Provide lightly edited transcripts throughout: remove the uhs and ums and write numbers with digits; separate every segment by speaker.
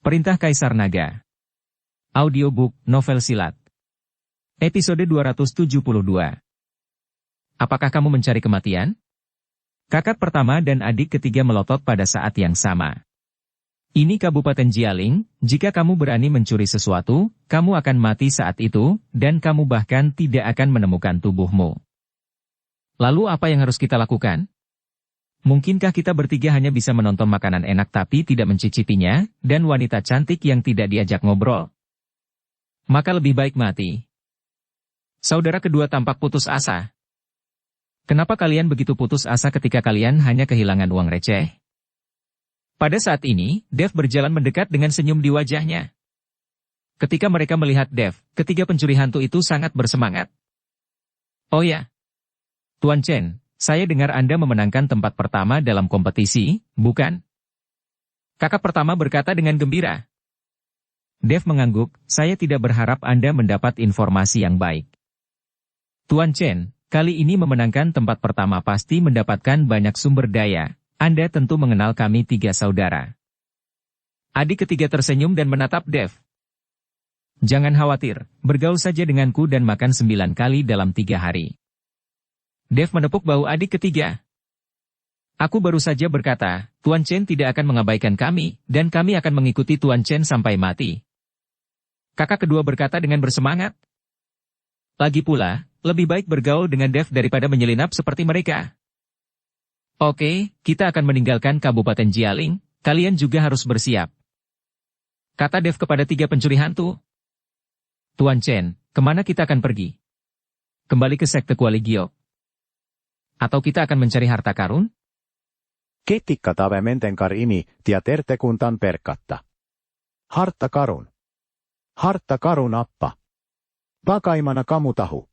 Speaker 1: Perintah Kaisar Naga. Audiobook Novel Silat. Episode 272. Apakah kamu mencari kematian? Kakak pertama dan adik ketiga melotot pada saat yang sama. Ini Kabupaten Jialing, jika kamu berani mencuri sesuatu, kamu akan mati saat itu, dan kamu bahkan tidak akan menemukan tubuhmu. Lalu apa yang harus kita lakukan? Mungkinkah kita bertiga hanya bisa menonton makanan enak tapi tidak mencicipinya, dan wanita cantik yang tidak diajak ngobrol? Maka lebih baik mati. Saudara kedua tampak putus asa. Kenapa kalian begitu putus asa ketika kalian hanya kehilangan uang receh? Pada saat ini, Dev berjalan mendekat dengan senyum di wajahnya. Ketika mereka melihat Dev, ketiga pencuri hantu itu sangat bersemangat. Oh ya, Tuan Chen. Saya dengar Anda memenangkan tempat pertama dalam kompetisi, bukan? Kakak pertama berkata dengan gembira. Dev mengangguk, saya tidak berharap Anda mendapat informasi yang baik. Tuan Chen, kali ini memenangkan tempat pertama pasti mendapatkan banyak sumber daya. Anda tentu mengenal kami tiga saudara. Adik ketiga tersenyum dan menatap Dev. Jangan khawatir, bergaul saja denganku dan makan 9 kali dalam 3 hari. Dev menepuk bahu adik ketiga. Aku baru saja berkata, Tuan Chen tidak akan mengabaikan kami, dan kami akan mengikuti Tuan Chen sampai mati. Kakak kedua berkata dengan bersemangat. Lagi pula, lebih baik bergaul dengan Dev daripada menyelinap seperti mereka. Oke, kita akan meninggalkan Kabupaten Jialing, kalian juga harus bersiap. Kata Dev kepada tiga pencuri hantu. Tuan Chen, kemana kita akan pergi? Kembali ke sekte Kuali Giok. Atau kita akan mencari harta karun?
Speaker 2: Ketikka tavementen kar ini, tiaterte kuntan perkatta. Harta karun. Harta karun apa? Bagaimana kamu tahu?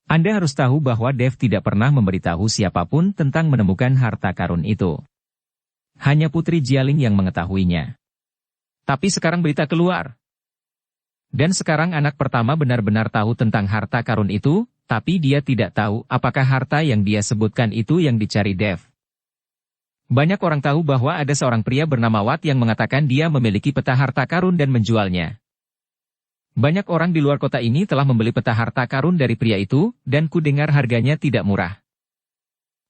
Speaker 1: Anda harus tahu bahwa Dev tidak pernah memberitahu siapapun tentang menemukan harta karun itu. Hanya Putri Jialing yang mengetahuinya. Tapi sekarang berita keluar. Dan sekarang anak pertama benar-benar tahu tentang harta karun itu, tapi dia tidak tahu apakah harta yang dia sebutkan itu yang dicari Dev. Banyak orang tahu bahwa ada seorang pria bernama Wat yang mengatakan dia memiliki peta harta karun dan menjualnya. Banyak orang di luar kota ini telah membeli peta harta karun dari pria itu, dan ku dengar harganya tidak murah.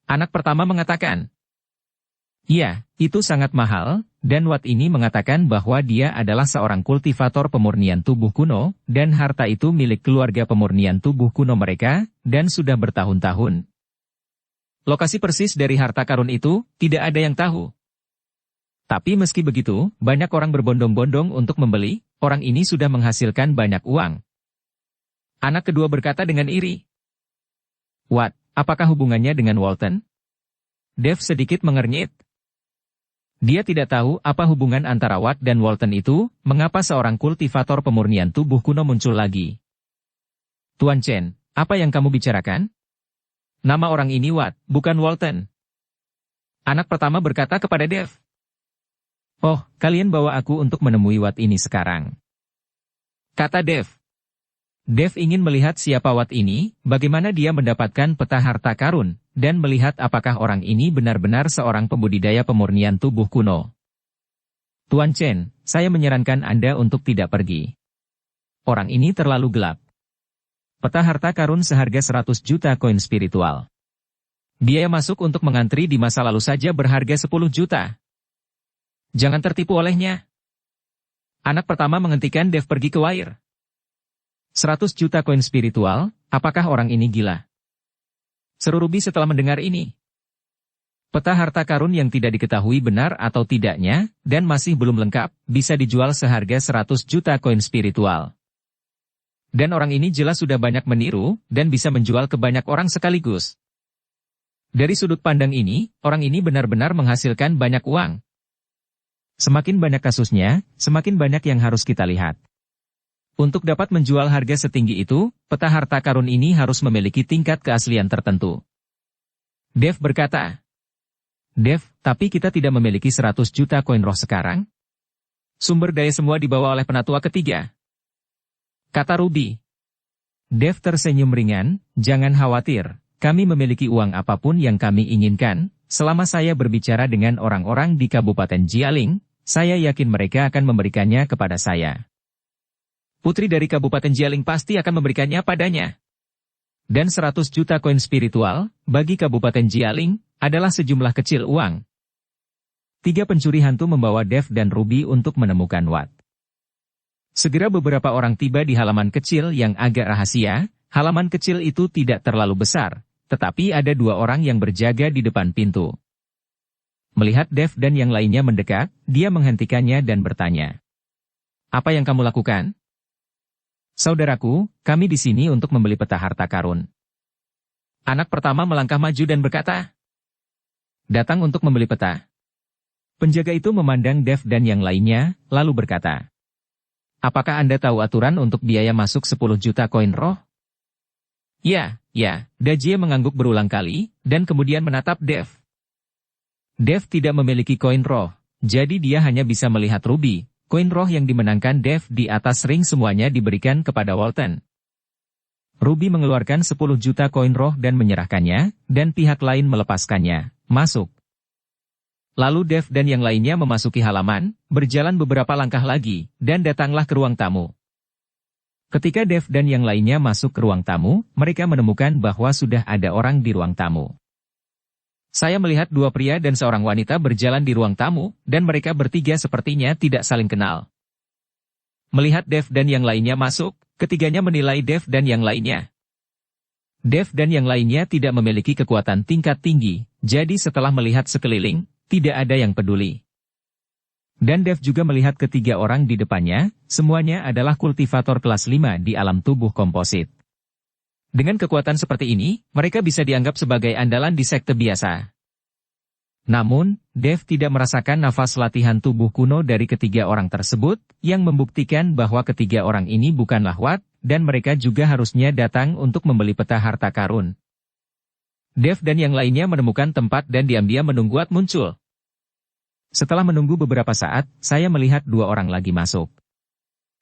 Speaker 1: Anak pertama mengatakan, iya, itu sangat mahal, dan Wat ini mengatakan bahwa dia adalah seorang kultivator pemurnian tubuh kuno, dan harta itu milik keluarga pemurnian tubuh kuno mereka, dan sudah bertahun-tahun. Lokasi persis dari harta karun itu, tidak ada yang tahu. Tapi meski begitu, banyak orang berbondong-bondong untuk membeli, orang ini sudah menghasilkan banyak uang. Anak kedua berkata dengan iri. Wat, apakah hubungannya dengan Walton? Dev sedikit mengernyit. Dia tidak tahu apa hubungan antara Wat dan Walton itu, mengapa seorang kultivator pemurnian tubuh kuno muncul lagi. Tuan Chen, apa yang kamu bicarakan? Nama orang ini Wat, bukan Walton. Anak pertama berkata kepada Dev. Oh, kalian bawa aku untuk menemui Wat ini sekarang. Kata Dev. Dev ingin melihat siapa Wat ini, bagaimana dia mendapatkan peta harta karun, dan melihat apakah orang ini benar-benar seorang pembudidaya pemurnian tubuh kuno. Tuan Chen, saya menyarankan Anda untuk tidak pergi. Orang ini terlalu gelap. Peta harta karun seharga 100 juta koin spiritual. Biaya masuk untuk mengantri di masa lalu saja berharga 10 juta. Jangan tertipu olehnya. Anak pertama menghentikan Dev pergi ke Wire. 100 juta koin spiritual, apakah orang ini gila? Seru Ruby setelah mendengar ini. Peta harta karun yang tidak diketahui benar atau tidaknya, dan masih belum lengkap, bisa dijual seharga 100 juta koin spiritual. Dan orang ini jelas sudah banyak meniru, dan bisa menjual ke banyak orang sekaligus. Dari sudut pandang ini, orang ini benar-benar menghasilkan banyak uang. Semakin banyak kasusnya, semakin banyak yang harus kita lihat. Untuk dapat menjual harga setinggi itu, peta harta karun ini harus memiliki tingkat keaslian tertentu. Dev berkata, Dev, tapi kita tidak memiliki 100 juta koin roh sekarang. Sumber daya semua dibawa oleh penatua ketiga. Kata Ruby. Dev tersenyum ringan, jangan khawatir, kami memiliki uang apapun yang kami inginkan, selama saya berbicara dengan orang-orang di Kabupaten Jialing, saya yakin mereka akan memberikannya kepada saya. Putri dari Kabupaten Jialing pasti akan memberikannya padanya. Dan 100 juta koin spiritual, bagi Kabupaten Jialing, adalah sejumlah kecil uang. 3 pencuri hantu membawa Dev dan Ruby untuk menemukan Watt. Segera beberapa orang tiba di halaman kecil yang agak rahasia. Halaman kecil itu tidak terlalu besar, tetapi ada 2 orang yang berjaga di depan pintu. Melihat Dev dan yang lainnya mendekat, dia menghentikannya dan bertanya. Apa yang kamu lakukan? Saudaraku, kami di sini untuk membeli peta harta karun. Anak pertama melangkah maju dan berkata, datang untuk membeli peta. Penjaga itu memandang Dev dan yang lainnya, lalu berkata, apakah Anda tahu aturan untuk biaya masuk 10 juta koin roh? Ya, Dajie mengangguk berulang kali, dan kemudian menatap Dev. Dev tidak memiliki koin roh, jadi dia hanya bisa melihat Ruby. Koin roh yang dimenangkan Dev di atas ring semuanya diberikan kepada Walton. Ruby mengeluarkan 10 juta koin roh dan menyerahkannya, dan pihak lain melepaskannya. Masuk. Lalu Dev dan yang lainnya memasuki halaman, berjalan beberapa langkah lagi, dan datanglah ke ruang tamu. Ketika Dev dan yang lainnya masuk ke ruang tamu, mereka menemukan bahwa sudah ada orang di ruang tamu. Saya melihat 2 pria dan seorang wanita berjalan di ruang tamu, dan mereka bertiga sepertinya tidak saling kenal. Melihat Dev dan yang lainnya masuk, ketiganya menilai Dev dan yang lainnya. Dev dan yang lainnya tidak memiliki kekuatan tingkat tinggi, jadi setelah melihat sekeliling, tidak ada yang peduli. Dan Dev juga melihat ketiga orang di depannya, semuanya adalah kultivator kelas 5 di alam tubuh komposit. Dengan kekuatan seperti ini, mereka bisa dianggap sebagai andalan di sekte biasa. Namun, Dev tidak merasakan nafas latihan tubuh kuno dari ketiga orang tersebut, yang membuktikan bahwa ketiga orang ini bukanlah Watt, dan mereka juga harusnya datang untuk membeli peta harta karun. Dev dan yang lainnya menemukan tempat dan diam-diam menunggu Watt muncul. Setelah menunggu beberapa saat, saya melihat 2 orang lagi masuk.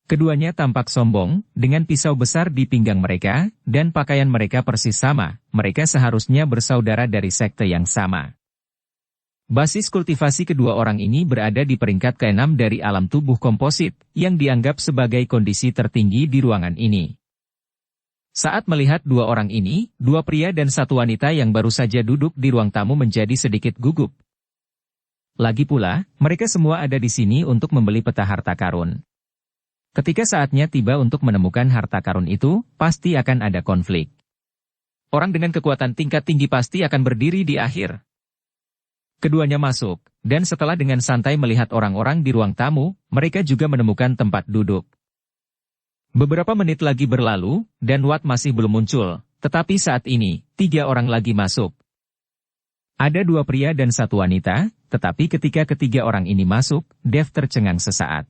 Speaker 1: Keduanya tampak sombong, dengan pisau besar di pinggang mereka, dan pakaian mereka persis sama, mereka seharusnya bersaudara dari sekte yang sama. Basis kultivasi kedua orang ini berada di peringkat ke-6 dari alam tubuh komposit, yang dianggap sebagai kondisi tertinggi di ruangan ini. Saat melihat 2 orang ini, 2 pria dan 1 wanita yang baru saja duduk di ruang tamu menjadi sedikit gugup. Lagi pula, mereka semua ada di sini untuk membeli peta harta karun. Ketika saatnya tiba untuk menemukan harta karun itu, pasti akan ada konflik. Orang dengan kekuatan tingkat tinggi pasti akan berdiri di akhir. Keduanya masuk, dan setelah dengan santai melihat orang-orang di ruang tamu, mereka juga menemukan tempat duduk. Beberapa menit lagi berlalu, dan Watt masih belum muncul, tetapi saat ini, 3 orang lagi masuk. Ada 2 pria dan 1 wanita, tetapi ketika ketiga orang ini masuk, Dev tercengang sesaat.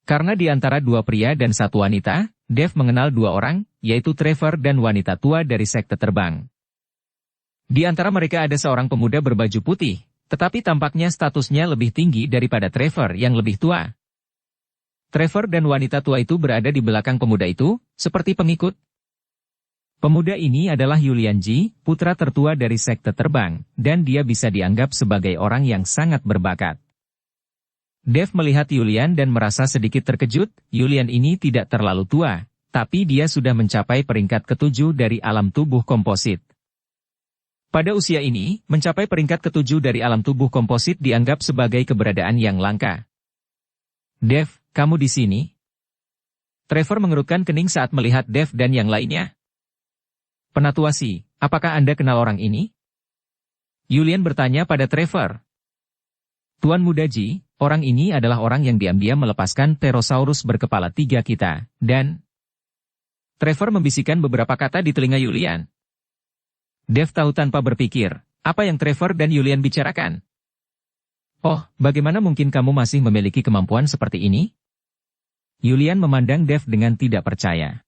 Speaker 1: Karena di antara 2 pria dan 1 wanita, Dev mengenal 2 orang, yaitu Trevor dan wanita tua dari sekte terbang. Di antara mereka ada seorang pemuda berbaju putih, tetapi tampaknya statusnya lebih tinggi daripada Trevor yang lebih tua. Trevor dan wanita tua itu berada di belakang pemuda itu, seperti pengikut. Pemuda ini adalah Yulian Ji, putra tertua dari sekte terbang, dan dia bisa dianggap sebagai orang yang sangat berbakat. Dev melihat Yulian dan merasa sedikit terkejut. Yulian ini tidak terlalu tua, tapi dia sudah mencapai peringkat ke-7 dari alam tubuh komposit. Pada usia ini, mencapai peringkat ke-7 dari alam tubuh komposit dianggap sebagai keberadaan yang langka. Dev, kamu di sini? Trevor mengerutkan kening saat melihat Dev dan yang lainnya. Penatuasi, apakah Anda kenal orang ini? Yulian bertanya pada Trevor. Tuan Muda Ji, orang ini adalah orang yang diam-diam melepaskan Pterosaurus berkepala 3 kita, dan... Trevor membisikkan beberapa kata di telinga Yulian. Dev tahu tanpa berpikir, apa yang Trevor dan Yulian bicarakan. Oh, bagaimana mungkin kamu masih memiliki kemampuan seperti ini? Yulian memandang Dev dengan tidak percaya.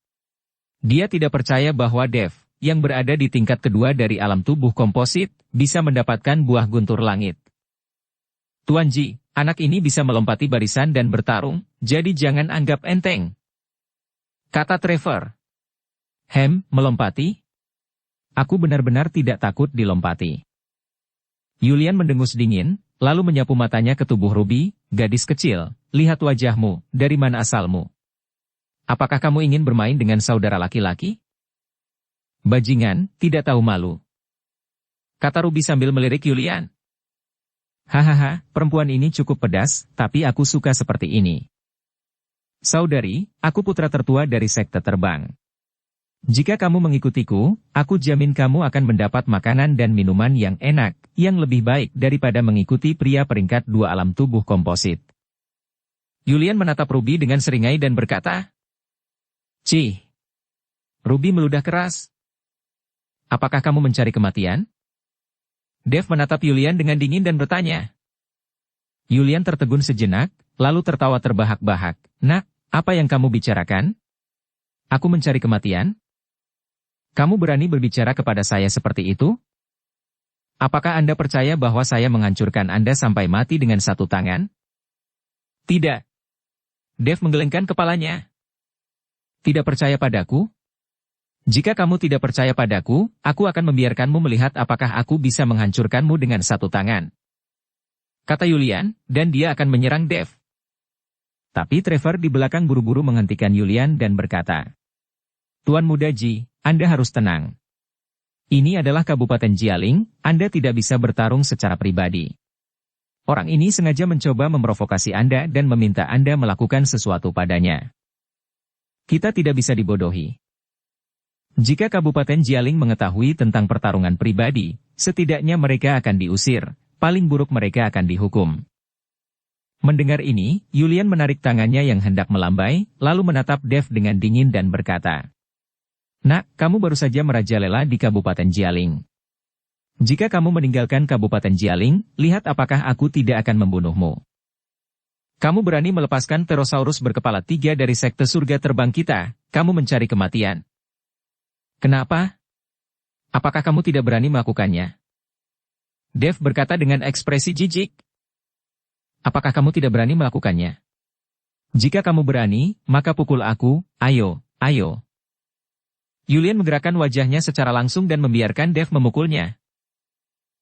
Speaker 1: Dia tidak percaya bahwa Dev, yang berada di tingkat kedua dari alam tubuh komposit, bisa mendapatkan buah guntur langit. Tuan Ji, anak ini bisa melompati barisan dan bertarung, jadi jangan anggap enteng. Kata Trevor. Melompati? Aku benar-benar tidak takut dilompati. Yulian mendengus dingin, lalu menyapu matanya ke tubuh Ruby. Gadis kecil, lihat wajahmu, dari mana asalmu? Apakah kamu ingin bermain dengan saudara laki-laki? Bajingan, tidak tahu malu. Kata Ruby sambil melirik Yulian. Hahaha, perempuan ini cukup pedas, tapi aku suka seperti ini. Saudari, aku putra tertua dari sekte terbang. Jika kamu mengikutiku, aku jamin kamu akan mendapat makanan dan minuman yang enak, yang lebih baik daripada mengikuti pria peringkat 2 alam tubuh komposit. Yulian menatap Ruby dengan seringai dan berkata, Cih. Ruby meludah keras. Apakah kamu mencari kematian? Dev menatap Yulian dengan dingin dan bertanya. Yulian tertegun sejenak, lalu tertawa terbahak-bahak. Nak, apa yang kamu bicarakan? Aku mencari kematian? Kamu berani berbicara kepada saya seperti itu? Apakah Anda percaya bahwa saya menghancurkan Anda sampai mati dengan satu tangan? Tidak. Dev menggelengkan kepalanya. Tidak percaya padaku? Jika kamu tidak percaya padaku, aku akan membiarkanmu melihat apakah aku bisa menghancurkanmu dengan satu tangan. Kata Yulian, dan dia akan menyerang Dev. Tapi Trevor di belakang buru-buru menghentikan Yulian dan berkata, Tuan Muda Ji, Anda harus tenang. Ini adalah Kabupaten Jialing, Anda tidak bisa bertarung secara pribadi. Orang ini sengaja mencoba memprovokasi Anda dan meminta Anda melakukan sesuatu padanya. Kita tidak bisa dibodohi. Jika Kabupaten Jialing mengetahui tentang pertarungan pribadi, setidaknya mereka akan diusir, paling buruk mereka akan dihukum. Mendengar ini, Yulian menarik tangannya yang hendak melambai, lalu menatap Dev dengan dingin dan berkata, Nak, kamu baru saja merajalela di Kabupaten Jialing. Jika kamu meninggalkan Kabupaten Jialing, lihat apakah aku tidak akan membunuhmu. Kamu berani melepaskan Pterosaurus berkepala 3 dari sekte surga terbang kita, kamu mencari kematian. Kenapa? Apakah kamu tidak berani melakukannya? Dev berkata dengan ekspresi jijik. Apakah kamu tidak berani melakukannya? Jika kamu berani, maka pukul aku, ayo, ayo. Yulian menggerakkan wajahnya secara langsung dan membiarkan Dev memukulnya.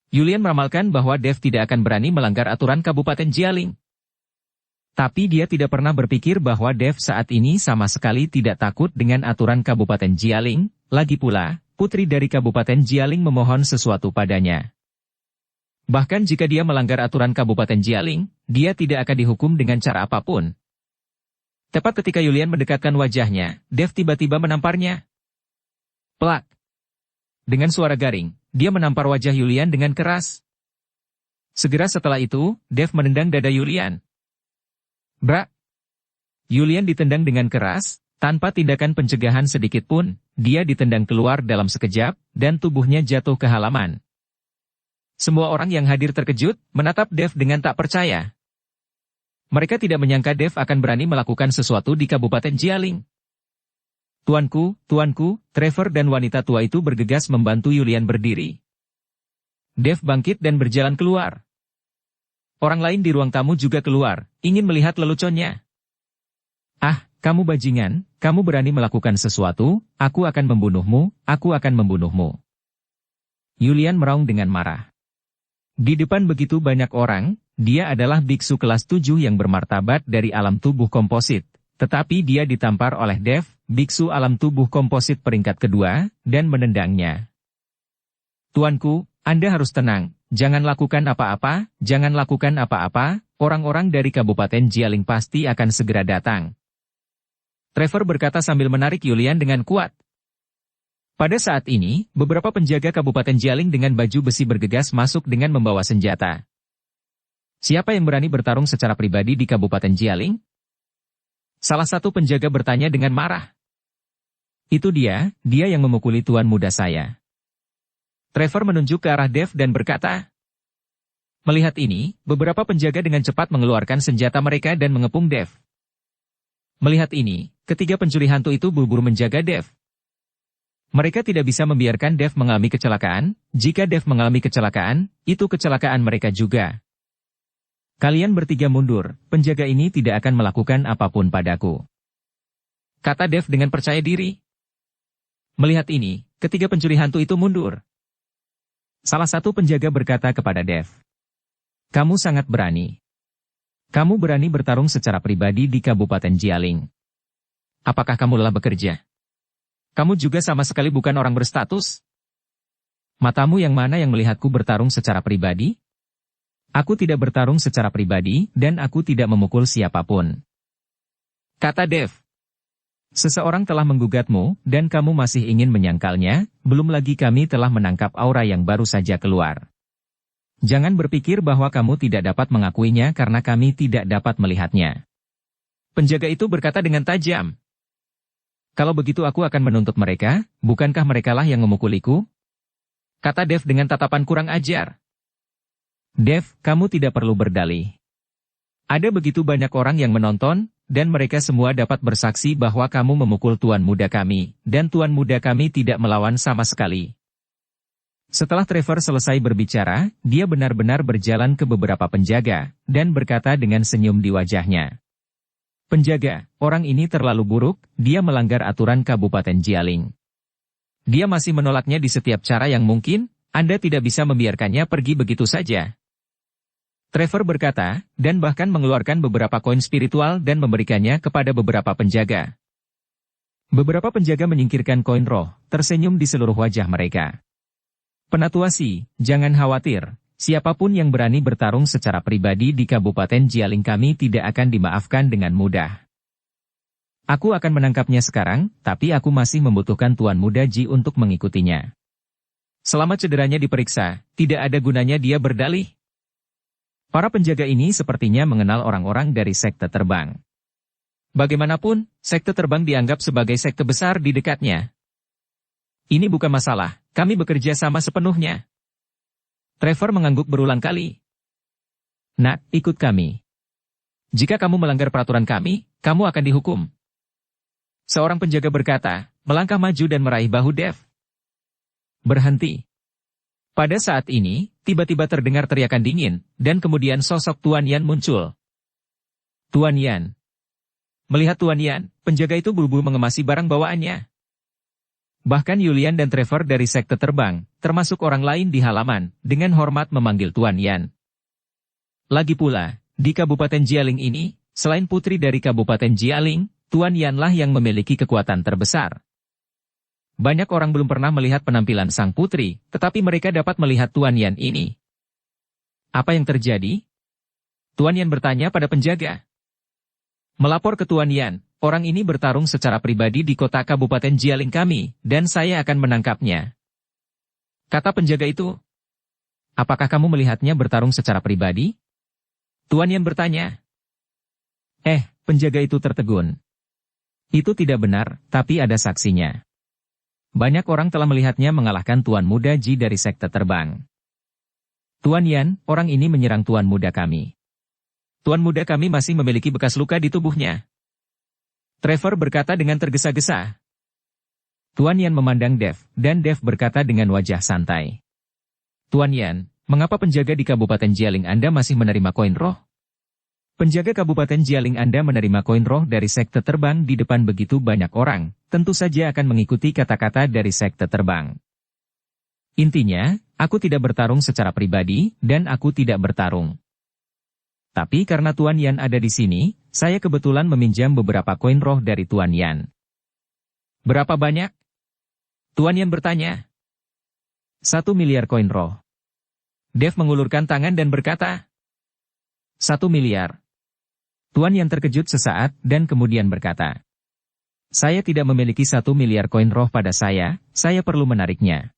Speaker 1: Yulian meramalkan bahwa Dev tidak akan berani melanggar aturan Kabupaten Jialing. Tapi dia tidak pernah berpikir bahwa Dev saat ini sama sekali tidak takut dengan aturan Kabupaten Jialing, lagi pula, putri dari Kabupaten Jialing memohon sesuatu padanya. Bahkan jika dia melanggar aturan Kabupaten Jialing, dia tidak akan dihukum dengan cara apapun. Tepat ketika Yulian mendekatkan wajahnya, Dev tiba-tiba menamparnya. Plak. Dengan suara garing, dia menampar wajah Yulian dengan keras. Segera setelah itu, Dev menendang dada Yulian. Brak. Yulian ditendang dengan keras, tanpa tindakan pencegahan sedikit pun, dia ditendang keluar dalam sekejap, dan tubuhnya jatuh ke halaman. Semua orang yang hadir terkejut, menatap Dev dengan tak percaya. Mereka tidak menyangka Dev akan berani melakukan sesuatu di Kabupaten Jialing. Tuanku, Trevor dan wanita tua itu bergegas membantu Yulian berdiri. Dev bangkit dan berjalan keluar. Orang lain di ruang tamu juga keluar, ingin melihat leluconnya. Ah, kamu bajingan, kamu berani melakukan sesuatu, aku akan membunuhmu, aku akan membunuhmu. Yulian meraung dengan marah. Di depan begitu banyak orang, dia adalah biksu kelas 7 yang bermartabat dari alam tubuh komposit. Tetapi dia ditampar oleh Dev, biksu alam tubuh komposit peringkat kedua, dan menendangnya. Tuanku, Anda harus tenang, jangan lakukan apa-apa, jangan lakukan apa-apa, orang-orang dari Kabupaten Jialing pasti akan segera datang. Trevor berkata sambil menarik Yulian dengan kuat. Pada saat ini, beberapa penjaga Kabupaten Jialing dengan baju besi bergegas masuk dengan membawa senjata. Siapa yang berani bertarung secara pribadi di Kabupaten Jialing? Salah satu penjaga bertanya dengan marah. Itu dia yang memukuli tuan muda saya. Trevor menunjuk ke arah Dev dan berkata. Melihat ini, beberapa penjaga dengan cepat mengeluarkan senjata mereka dan mengepung Dev. Melihat ini, ketiga pencuri hantu itu buru-buru menjaga Dev. Mereka tidak bisa membiarkan Dev mengalami kecelakaan, jika Dev mengalami kecelakaan, itu kecelakaan mereka juga. Kalian bertiga mundur, penjaga ini tidak akan melakukan apapun padaku. Kata Dev dengan percaya diri. Melihat ini, ketiga pencuri hantu itu mundur. Salah satu penjaga berkata kepada Dev. Kamu sangat berani. Kamu berani bertarung secara pribadi di Kabupaten Jialing. Apakah kamu lelah bekerja? Kamu juga sama sekali bukan orang berstatus. Matamu yang mana yang melihatku bertarung secara pribadi? Aku tidak bertarung secara pribadi, dan aku tidak memukul siapapun. Kata Dev. Seseorang telah menggugatmu, dan kamu masih ingin menyangkalnya, belum lagi kami telah menangkap aura yang baru saja keluar. Jangan berpikir bahwa kamu tidak dapat mengakuinya karena kami tidak dapat melihatnya. Penjaga itu berkata dengan tajam. Kalau begitu aku akan menuntut mereka, bukankah merekalah yang memukuliku? Kata Dev dengan tatapan kurang ajar. Dev, kamu tidak perlu berdalih. Ada begitu banyak orang yang menonton, dan mereka semua dapat bersaksi bahwa kamu memukul tuan muda kami, dan tuan muda kami tidak melawan sama sekali. Setelah Trevor selesai berbicara, dia benar-benar berjalan ke beberapa penjaga, dan berkata dengan senyum di wajahnya. Penjaga, orang ini terlalu buruk, dia melanggar aturan Kabupaten Jialing. Dia masih menolaknya di setiap cara yang mungkin, Anda tidak bisa membiarkannya pergi begitu saja. Trevor berkata, dan bahkan mengeluarkan beberapa koin spiritual dan memberikannya kepada beberapa penjaga. Beberapa penjaga menyingkirkan koin roh, tersenyum di seluruh wajah mereka. Penatuasi, jangan khawatir, siapapun yang berani bertarung secara pribadi di Kabupaten Jialing kami tidak akan dimaafkan dengan mudah. Aku akan menangkapnya sekarang, tapi aku masih membutuhkan Tuan Muda Ji untuk mengikutinya. Selama cederanya diperiksa, tidak ada gunanya dia berdalih. Para penjaga ini sepertinya mengenal orang-orang dari sekte terbang. Bagaimanapun, sekte terbang dianggap sebagai sekte besar di dekatnya. Ini bukan masalah, kami bekerja sama sepenuhnya. Trevor mengangguk berulang kali. Nak, ikut kami. Jika kamu melanggar peraturan kami, kamu akan dihukum. Seorang penjaga berkata, melangkah maju dan meraih bahu Dev. Berhenti. Pada saat ini, tiba-tiba terdengar teriakan dingin, dan kemudian sosok Tuan Yan muncul. Tuan Yan. Melihat Tuan Yan, penjaga itu buru-buru mengemasi barang bawaannya. Bahkan Yulian dan Trevor dari sekte terbang, termasuk orang lain di halaman, dengan hormat memanggil Tuan Yan. Lagi pula, di Kabupaten Jialing ini, selain putri dari Kabupaten Jialing, Tuan Yanlah yang memiliki kekuatan terbesar. Banyak orang belum pernah melihat penampilan sang putri, tetapi mereka dapat melihat Tuan Yan ini. Apa yang terjadi? Tuan Yan bertanya pada penjaga. Melapor ke Tuan Yan, orang ini bertarung secara pribadi di kota Kabupaten Jialing kami, dan saya akan menangkapnya. Kata penjaga itu. Apakah kamu melihatnya bertarung secara pribadi? Tuan Yan bertanya. Penjaga itu tertegun. Itu tidak benar, tapi ada saksinya. Banyak orang telah melihatnya mengalahkan Tuan Muda Ji dari sekte terbang. Tuan Yan, orang ini menyerang Tuan Muda kami. Tuan Muda kami masih memiliki bekas luka di tubuhnya. Trevor berkata dengan tergesa-gesa. Tuan Yan memandang Dev, dan Dev berkata dengan wajah santai. Tuan Yan, mengapa penjaga di Kabupaten Jialing Anda masih menerima koin roh? Penjaga Kabupaten Jialing Anda menerima koin roh dari sekte terbang di depan begitu banyak orang, tentu saja akan mengikuti kata-kata dari sekte terbang. Intinya, aku tidak bertarung secara pribadi, dan aku tidak bertarung. Tapi karena Tuan Yan ada di sini, saya kebetulan meminjam beberapa koin roh dari Tuan Yan. Berapa banyak? Tuan Yan bertanya. 1 miliar koin roh. Dev mengulurkan tangan dan berkata. 1 miliar. Tuan Yan terkejut sesaat, dan kemudian berkata. Saya tidak memiliki 1 miliar koin roh pada saya perlu menariknya.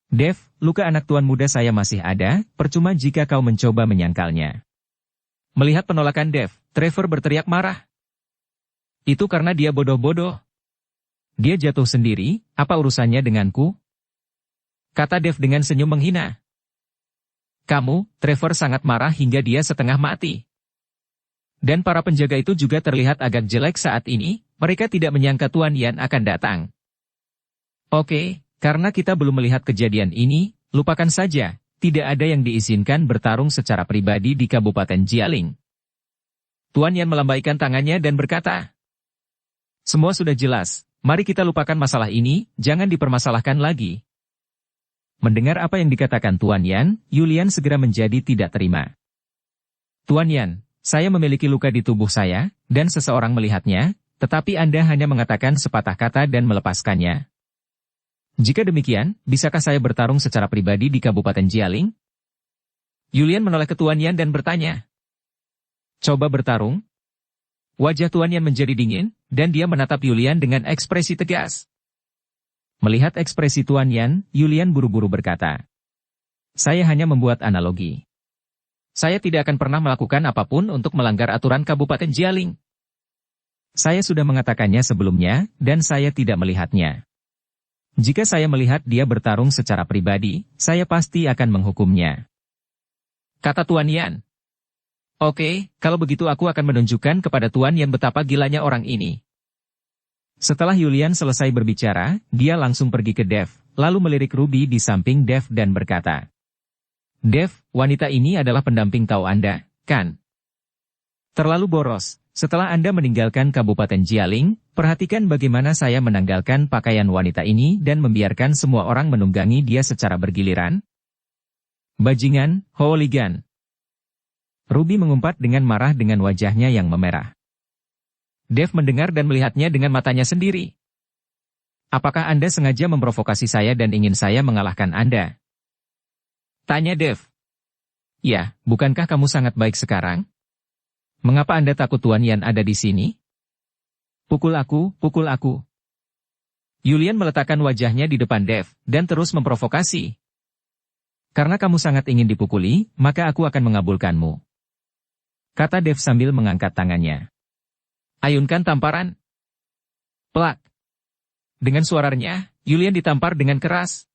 Speaker 1: Dev, luka anak tuan muda saya masih ada, percuma jika kau mencoba menyangkalnya. Melihat penolakan Dev, Trevor berteriak marah. Itu karena dia bodoh-bodoh. Dia jatuh sendiri, apa urusannya denganku? Kata Dev dengan senyum menghina. Kamu, Trevor sangat marah hingga dia setengah mati. Dan para penjaga itu juga terlihat agak jelek saat ini, mereka tidak menyangka Tuan Yan akan datang. Oke, karena kita belum melihat kejadian ini, lupakan saja, tidak ada yang diizinkan bertarung secara pribadi di Kabupaten Jialing. Tuan Yan melambaikan tangannya dan berkata, semua sudah jelas, mari kita lupakan masalah ini, jangan dipermasalahkan lagi. Mendengar apa yang dikatakan Tuan Yan, Yulian segera menjadi tidak terima. Tuan Yan, saya memiliki luka di tubuh saya, dan seseorang melihatnya, tetapi Anda hanya mengatakan sepatah kata dan melepaskannya. Jika demikian, bisakah saya bertarung secara pribadi di Kabupaten Jialing? Yulian menoleh ke Tuan Yan dan bertanya. Coba bertarung? Wajah Tuan Yan menjadi dingin, dan dia menatap Yulian dengan ekspresi tegas. Melihat ekspresi Tuan Yan, Yulian buru-buru berkata. Saya hanya membuat analogi. Saya tidak akan pernah melakukan apapun untuk melanggar aturan Kabupaten Jialing. Saya sudah mengatakannya sebelumnya, dan saya tidak melihatnya. Jika saya melihat dia bertarung secara pribadi, saya pasti akan menghukumnya. Kata Tuan Yan. Oke, kalau begitu aku akan menunjukkan kepada Tuan Yan betapa gilanya orang ini. Setelah Yulian selesai berbicara, dia langsung pergi ke Dev, lalu melirik Ruby di samping Dev dan berkata. Dev, wanita ini adalah pendamping tahu Anda, kan? Terlalu boros. Setelah Anda meninggalkan Kabupaten Jialing, perhatikan bagaimana saya menanggalkan pakaian wanita ini dan membiarkan semua orang menunggangi dia secara bergiliran. Bajingan, hooligan. Ruby mengumpat dengan marah dengan wajahnya yang memerah. Dev mendengar dan melihatnya dengan matanya sendiri. Apakah Anda sengaja memprovokasi saya dan ingin saya mengalahkan Anda? Tanya Dev. Ya, bukankah kamu sangat baik sekarang? Mengapa Anda takut Tuan Yan ada di sini? Pukul aku, pukul aku. Yulian meletakkan wajahnya di depan Dev, dan terus memprovokasi. Karena kamu sangat ingin dipukuli, maka aku akan mengabulkanmu. Kata Dev sambil mengangkat tangannya. Ayunkan tamparan. Plak. Dengan suaranya, Yulian ditampar dengan keras.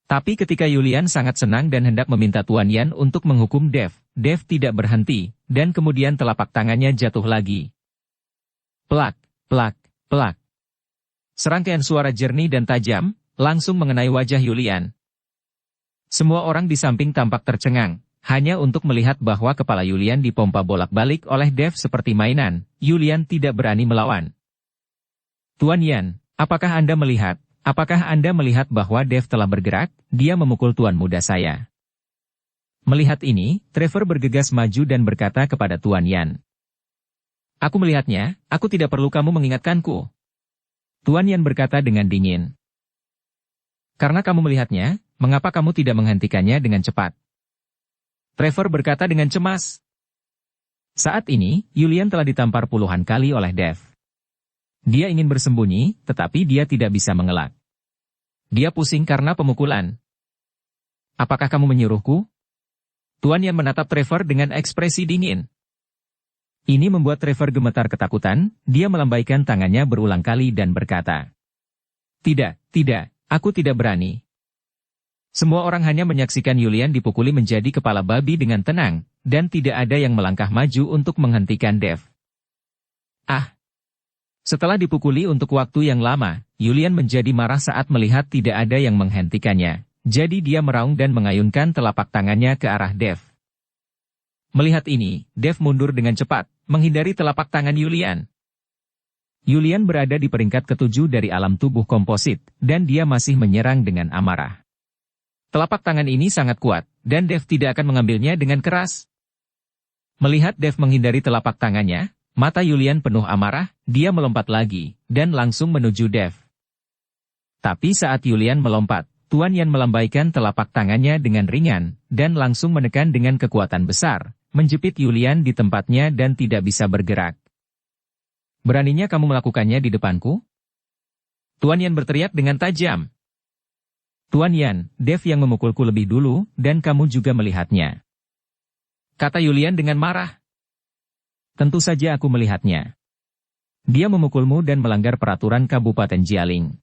Speaker 1: Tapi ketika Yulian sangat senang dan hendak meminta Tuan Yan untuk menghukum Dev, Dev tidak berhenti, dan kemudian telapak tangannya jatuh lagi. Plak, plak, plak. Serangkaian suara jernih dan tajam, langsung mengenai wajah Yulian. Semua orang di samping tampak tercengang. Hanya untuk melihat bahwa kepala Yulian dipompa bolak-balik oleh Dev seperti mainan, Yulian tidak berani melawan. Tuan Yan, apakah Anda melihat bahwa Dev telah bergerak, dia memukul tuan muda saya. Melihat ini, Trevor bergegas maju dan berkata kepada Tuan Yan. Aku melihatnya, aku tidak perlu kamu mengingatkanku. Tuan Yan berkata dengan dingin. Karena kamu melihatnya, mengapa kamu tidak menghentikannya dengan cepat? Trevor berkata dengan cemas. Saat ini, Yulian telah ditampar puluhan kali oleh Dev. Dia ingin bersembunyi, tetapi dia tidak bisa mengelak. Dia pusing karena pemukulan. Apakah kamu menyuruhku? Tuan Yan menatap Trevor dengan ekspresi dingin. Ini membuat Trevor gemetar ketakutan, dia melambaikan tangannya berulang kali dan berkata. Tidak, aku tidak berani. Semua orang hanya menyaksikan Yulian dipukuli menjadi kepala babi dengan tenang, dan tidak ada yang melangkah maju untuk menghentikan Dev. Setelah dipukuli untuk waktu yang lama, Yulian menjadi marah saat melihat tidak ada yang menghentikannya, jadi dia meraung dan mengayunkan telapak tangannya ke arah Dev. Melihat ini, Dev mundur dengan cepat, menghindari telapak tangan Yulian. Yulian berada di peringkat ke-7 dari alam tubuh komposit, dan dia masih menyerang dengan amarah. Telapak tangan ini sangat kuat, dan Dev tidak akan mengambilnya dengan keras. Melihat Dev menghindari telapak tangannya, mata Yulian penuh amarah, dia melompat lagi, dan langsung menuju Dev. Tapi saat Yulian melompat, Tuan Yan melambaikan telapak tangannya dengan ringan, dan langsung menekan dengan kekuatan besar, menjepit Yulian di tempatnya dan tidak bisa bergerak. Beraninya kamu melakukannya di depanku? Tuan Yan berteriak dengan tajam. Tuan Yan, Dev yang memukulku lebih dulu, dan kamu juga melihatnya. Kata Yulian dengan marah. Tentu saja aku melihatnya. Dia memukulmu dan melanggar peraturan Kabupaten Jialing.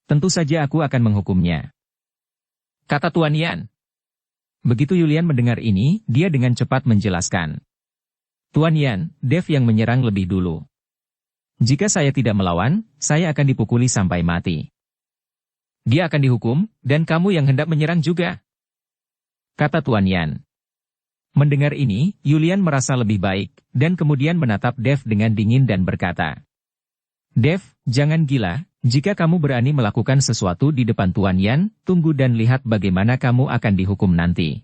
Speaker 1: Tentu saja aku akan menghukumnya. Kata Tuan Yan. Begitu Yulian mendengar ini, dia dengan cepat menjelaskan. Tuan Yan, Dev yang menyerang lebih dulu. Jika saya tidak melawan, saya akan dipukuli sampai mati. Dia akan dihukum, dan kamu yang hendak menyerang juga. Kata Tuan Yan. Mendengar ini, Yulian merasa lebih baik, dan kemudian menatap Dev dengan dingin dan berkata. Dev, jangan gila, Jika kamu berani melakukan sesuatu di depan Tuan Yan, tunggu dan lihat bagaimana kamu akan dihukum nanti.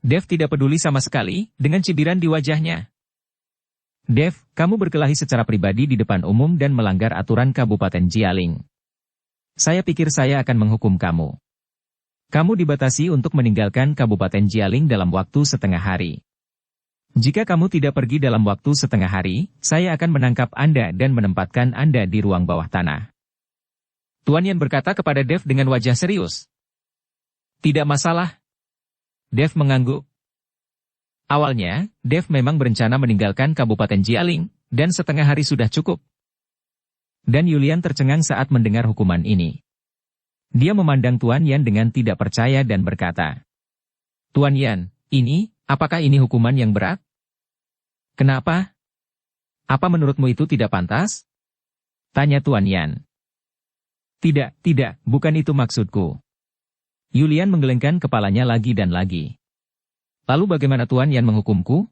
Speaker 1: Dev tidak peduli sama sekali dengan cibiran di wajahnya. Dev, kamu berkelahi secara pribadi di depan umum dan melanggar aturan Kabupaten Jialing. Saya pikir saya akan menghukum kamu. Kamu dibatasi untuk meninggalkan Kabupaten Jialing dalam waktu setengah hari. Jika kamu tidak pergi dalam waktu setengah hari, saya akan menangkap Anda dan menempatkan Anda di ruang bawah tanah. Tuan Yan berkata kepada Dev dengan wajah serius. Tidak masalah. Dev mengangguk. Awalnya, Dev memang berencana meninggalkan Kabupaten Jialing, dan setengah hari sudah cukup. Dan Yulian tercengang saat mendengar hukuman ini. Dia memandang Tuan Yan dengan tidak percaya dan berkata, Tuan Yan, apakah ini hukuman yang berat? Kenapa? Apa menurutmu itu tidak pantas? Tanya Tuan Yan. Tidak, bukan itu maksudku. Yulian menggelengkan kepalanya lagi dan lagi. Lalu bagaimana Tuan Yan menghukumku?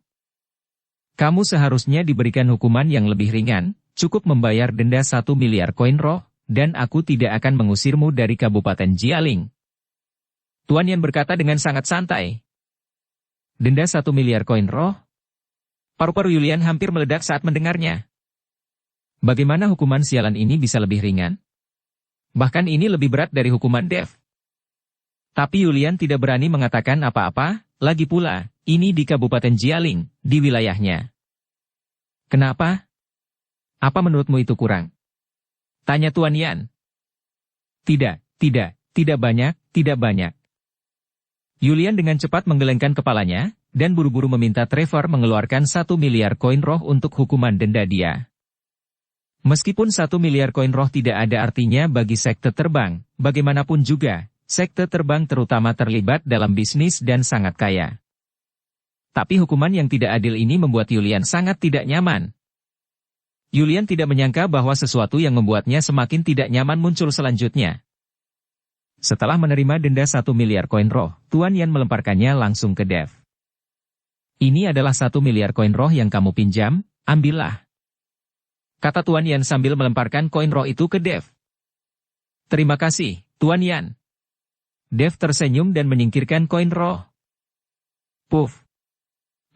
Speaker 1: Kamu seharusnya diberikan hukuman yang lebih ringan, cukup membayar denda 1 miliar koin roh, dan aku tidak akan mengusirmu dari Kabupaten Jialing. Tuan Yan berkata dengan sangat santai. Denda 1 miliar koin roh? Paru-paru Yulian hampir meledak saat mendengarnya. Bagaimana hukuman sialan ini bisa lebih ringan? Bahkan ini lebih berat dari hukuman Dev. Tapi Yulian tidak berani mengatakan apa-apa, lagi pula, ini di Kabupaten Jialing, di wilayahnya. Kenapa? Apa menurutmu itu kurang? Tanya Tuan Yan. Tidak banyak. Yulian dengan cepat menggelengkan kepalanya, dan buru-buru meminta Trevor mengeluarkan 1 miliar koin roh untuk hukuman denda dia. Meskipun 1 miliar koin roh tidak ada artinya bagi sekte terbang, bagaimanapun juga, sekte terbang terutama terlibat dalam bisnis dan sangat kaya. Tapi hukuman yang tidak adil ini membuat Yulian sangat tidak nyaman. Yulian tidak menyangka bahwa sesuatu yang membuatnya semakin tidak nyaman muncul selanjutnya. Setelah menerima denda 1 miliar koin roh, Tuan Yan melemparkannya langsung ke Dev. Ini adalah 1 miliar koin roh yang kamu pinjam, ambillah. Kata Tuan Yan sambil melemparkan koin roh itu ke Dev. Terima kasih, Tuan Yan. Dev tersenyum dan menyingkirkan koin roh. Puff.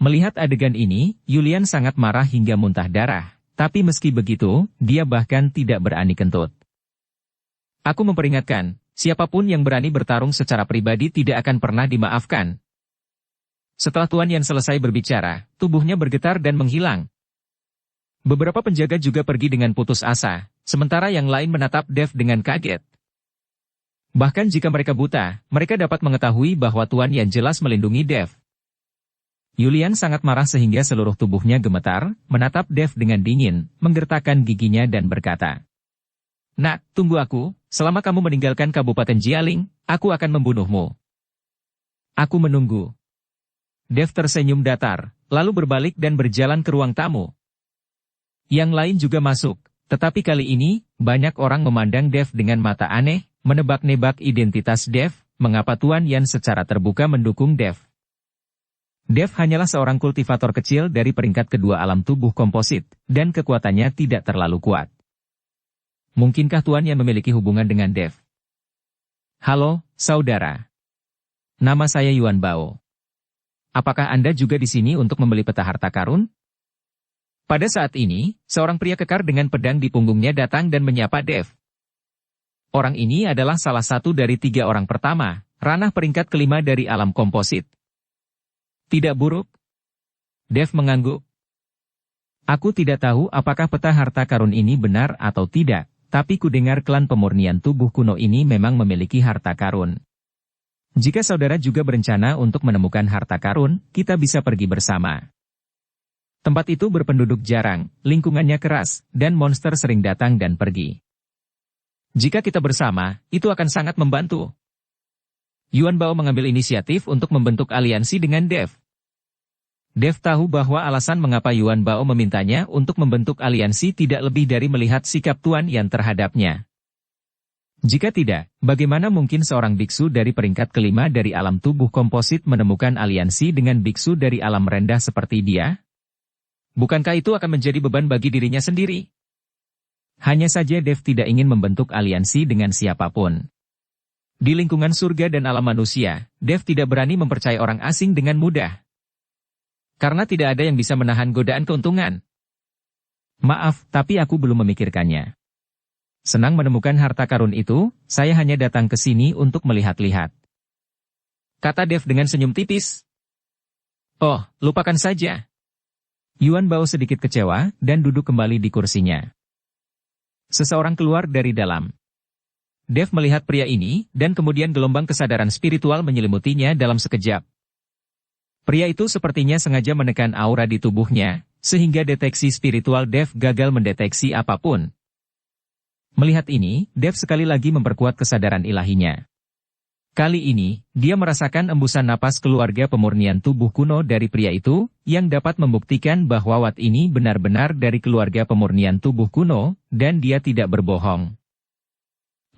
Speaker 1: Melihat adegan ini, Yulian sangat marah hingga muntah darah. Tapi meski begitu, dia bahkan tidak berani kentut. Aku memperingatkan, siapapun yang berani bertarung secara pribadi tidak akan pernah dimaafkan. Setelah Tuan Yan selesai berbicara, tubuhnya bergetar dan menghilang. Beberapa penjaga juga pergi dengan putus asa, sementara yang lain menatap Dev dengan kaget. Bahkan jika mereka buta, mereka dapat mengetahui bahwa Tuan Yan jelas melindungi Dev. Yulian sangat marah sehingga seluruh tubuhnya gemetar, menatap Dev dengan dingin, menggertakkan giginya dan berkata, Nak, tunggu aku, selama kamu meninggalkan Kabupaten Jialing, aku akan membunuhmu. Aku menunggu. Dev tersenyum datar, lalu berbalik dan berjalan ke ruang tamu. Yang lain juga masuk, tetapi kali ini, banyak orang memandang Dev dengan mata aneh, menebak-nebak identitas Dev, mengapa Tuan Yan secara terbuka mendukung Dev. Dev hanyalah seorang kultivator kecil dari peringkat kedua alam tubuh komposit, dan kekuatannya tidak terlalu kuat. Mungkinkah Tuan Yan memiliki hubungan dengan Dev? Halo, saudara. Nama saya Yuan Bao. Apakah Anda juga di sini untuk membeli peta harta karun? Pada saat ini, seorang pria kekar dengan pedang di punggungnya datang dan menyapa Dev. Orang ini adalah salah satu dari 3 orang pertama, ranah peringkat kelima dari alam komposit. Tidak buruk? Dev mengangguk. Aku tidak tahu apakah peta harta karun ini benar atau tidak, tapi kudengar klan pemurnian tubuh kuno ini memang memiliki harta karun. Jika saudara juga berencana untuk menemukan harta karun, kita bisa pergi bersama. Tempat itu berpenduduk jarang, lingkungannya keras, dan monster sering datang dan pergi. Jika kita bersama, itu akan sangat membantu. Yuan Bao mengambil inisiatif untuk membentuk aliansi dengan Dev. Dev tahu bahwa alasan mengapa Yuan Bao memintanya untuk membentuk aliansi tidak lebih dari melihat sikap Tuan Yan terhadapnya. Jika tidak, bagaimana mungkin seorang biksu dari peringkat kelima dari alam tubuh komposit menemukan aliansi dengan biksu dari alam rendah seperti dia? Bukankah itu akan menjadi beban bagi dirinya sendiri? Hanya saja Dev tidak ingin membentuk aliansi dengan siapapun. Di lingkungan surga dan alam manusia, Dev tidak berani mempercayai orang asing dengan mudah. Karena tidak ada yang bisa menahan godaan keuntungan. Maaf, tapi aku belum memikirkannya. Senang menemukan harta karun itu, saya hanya datang ke sini untuk melihat-lihat. Kata Dev dengan senyum tipis. Oh, lupakan saja. Yuan Bao sedikit kecewa dan duduk kembali di kursinya. Seseorang keluar dari dalam. Dev melihat pria ini, dan kemudian gelombang kesadaran spiritual menyelimutinya dalam sekejap. Pria itu sepertinya sengaja menekan aura di tubuhnya, sehingga deteksi spiritual Dev gagal mendeteksi apapun. Melihat ini, Dev sekali lagi memperkuat kesadaran ilahinya. Kali ini, dia merasakan embusan napas keluarga pemurnian tubuh kuno dari pria itu, yang dapat membuktikan bahwa Wat ini benar-benar dari keluarga pemurnian tubuh kuno, dan dia tidak berbohong.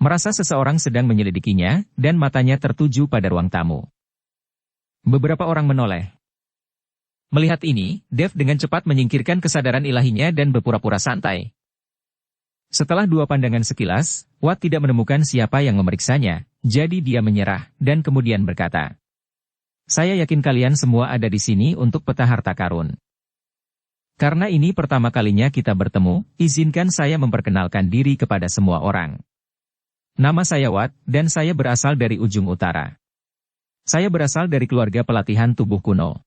Speaker 1: Merasa seseorang sedang menyelidikinya, dan matanya tertuju pada ruang tamu. Beberapa orang menoleh. Melihat ini, Dev dengan cepat menyingkirkan kesadaran ilahinya dan berpura-pura santai. Setelah dua pandangan sekilas, Wat tidak menemukan siapa yang memeriksanya, jadi dia menyerah, dan kemudian berkata, "Saya yakin kalian semua ada di sini untuk peta harta karun. Karena ini pertama kalinya kita bertemu, izinkan saya memperkenalkan diri kepada semua orang. Nama saya Wat, dan saya berasal dari ujung utara. Saya berasal dari keluarga pelatihan tubuh kuno.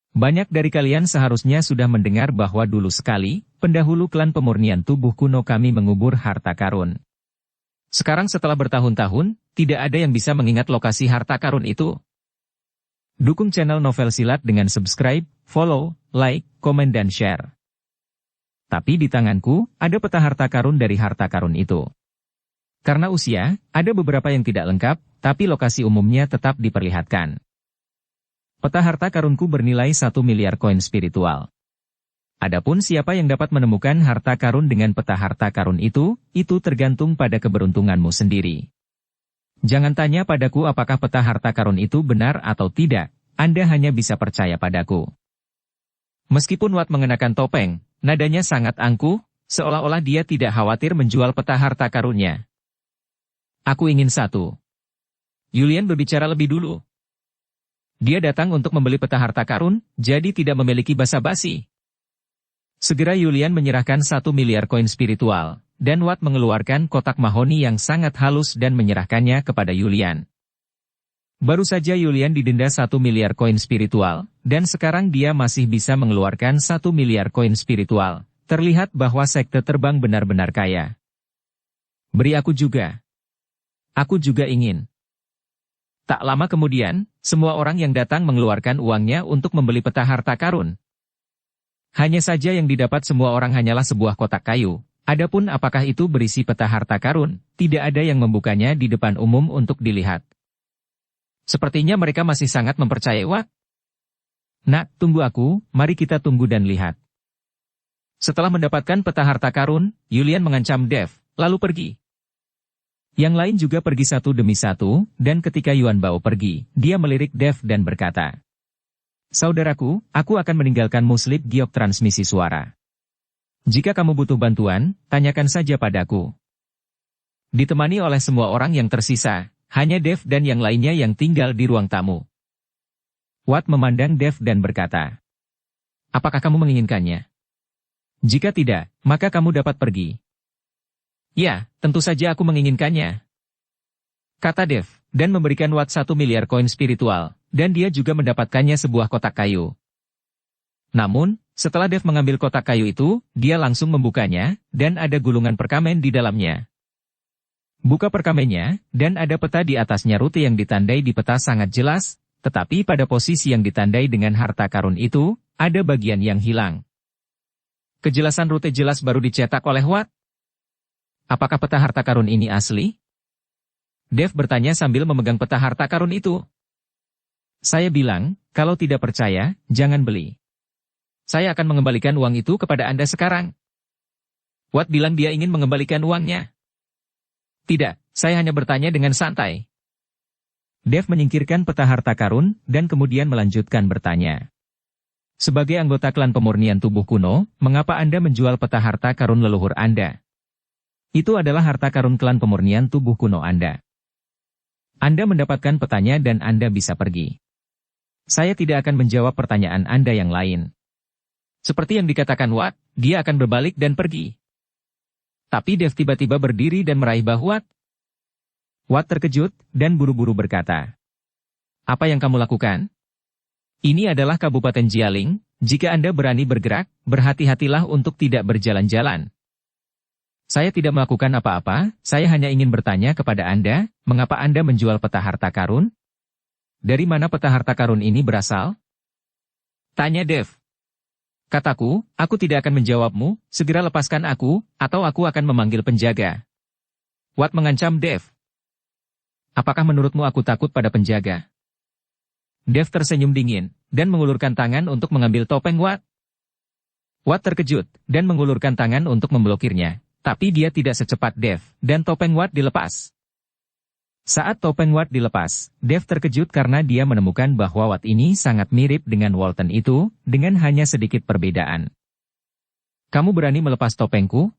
Speaker 1: Banyak dari kalian seharusnya sudah mendengar bahwa dulu sekali, pendahulu klan pemurnian tubuh kuno kami mengubur harta karun. Sekarang setelah bertahun-tahun, tidak ada yang bisa mengingat lokasi harta karun itu. Dukung channel Novel Silat dengan subscribe, follow, like, komen dan share. Tapi di tanganku, ada peta harta karun dari harta karun itu. Karena usia, ada beberapa yang tidak lengkap, tapi lokasi umumnya tetap diperlihatkan. Peta harta karunku bernilai 1 miliar koin spiritual. Adapun siapa yang dapat menemukan harta karun dengan peta harta karun itu tergantung pada keberuntunganmu sendiri. Jangan tanya padaku apakah peta harta karun itu benar atau tidak, Anda hanya bisa percaya padaku. Meskipun Wat mengenakan topeng, nadanya sangat angkuh, seolah-olah dia tidak khawatir menjual peta harta karunnya. Aku ingin satu. Yulian berbicara lebih dulu. Dia datang untuk membeli peta harta karun, jadi tidak memiliki basa-basi. Segera Yulian menyerahkan 1 miliar koin spiritual, dan Wat mengeluarkan kotak mahoni yang sangat halus dan menyerahkannya kepada Yulian. Baru saja Yulian didenda 1 miliar koin spiritual, dan sekarang dia masih bisa mengeluarkan 1 miliar koin spiritual. Terlihat bahwa sekte terbang benar-benar kaya. Beri aku juga. Aku juga ingin. Tak lama kemudian, semua orang yang datang mengeluarkan uangnya untuk membeli peta harta karun. Hanya saja yang didapat semua orang hanyalah sebuah kotak kayu. Adapun apakah itu berisi peta harta karun, tidak ada yang membukanya di depan umum untuk dilihat. Sepertinya mereka masih sangat mempercayai Wat. Nak, tunggu aku, mari kita tunggu dan lihat. Setelah mendapatkan peta harta karun, Yulian mengancam Dev, lalu pergi. Yang lain juga pergi satu demi satu, dan ketika Yuan Bao pergi, dia melirik Dev dan berkata, "Saudaraku, aku akan meninggalkan Muslip Giok transmisi suara. Jika kamu butuh bantuan, tanyakan saja padaku." Ditemani oleh semua orang yang tersisa, hanya Dev dan yang lainnya yang tinggal di ruang tamu. Wat memandang Dev dan berkata, "Apakah kamu menginginkannya? Jika tidak, maka kamu dapat pergi." "Ya, tentu saja aku menginginkannya," kata Dev, dan memberikan Wat 1 miliar koin spiritual, dan dia juga mendapatkannya sebuah kotak kayu. Namun, setelah Dev mengambil kotak kayu itu, dia langsung membukanya, dan ada gulungan perkamen di dalamnya. Buka perkamennya, dan ada peta di atasnya. Rute yang ditandai di peta sangat jelas, tetapi pada posisi yang ditandai dengan harta karun itu, ada bagian yang hilang. Kejelasan rute jelas baru dicetak oleh Wat. Apakah peta harta karun ini asli? Dev bertanya sambil memegang peta harta karun itu. Saya bilang, kalau tidak percaya, jangan beli. Saya akan mengembalikan uang itu kepada Anda sekarang. Wat bilang dia ingin mengembalikan uangnya. Tidak, saya hanya bertanya dengan santai. Dev menyingkirkan peta harta karun, dan kemudian melanjutkan bertanya. Sebagai anggota klan pemurnian tubuh kuno, mengapa Anda menjual peta harta karun leluhur Anda? Itu adalah harta karun klan pemurnian tubuh kuno Anda. Anda mendapatkan petanya dan Anda bisa pergi. Saya tidak akan menjawab pertanyaan Anda yang lain. Seperti yang dikatakan Watt, dia akan berbalik dan pergi. Tapi Dev tiba-tiba berdiri dan meraih bahu Watt. Watt terkejut dan buru-buru berkata, "Apa yang kamu lakukan? Ini adalah Kabupaten Jialing, jika Anda berani bergerak, berhati-hatilah untuk tidak berjalan-jalan." Saya tidak melakukan apa-apa, saya hanya ingin bertanya kepada Anda, mengapa Anda menjual peta harta karun? Dari mana peta harta karun ini berasal? Tanya Dev. Kataku, aku tidak akan menjawabmu, segera lepaskan aku, atau aku akan memanggil penjaga. Watt mengancam Dev. Apakah menurutmu aku takut pada penjaga? Dev tersenyum dingin, dan mengulurkan tangan untuk mengambil topeng Watt. Watt terkejut, dan mengulurkan tangan untuk memblokirnya, tapi dia tidak secepat Dev, dan topeng Watt dilepas. Saat topeng Watt dilepas, Dev terkejut karena dia menemukan bahwa Watt ini sangat mirip dengan Walton itu, dengan hanya sedikit perbedaan. Kamu berani melepas topengku?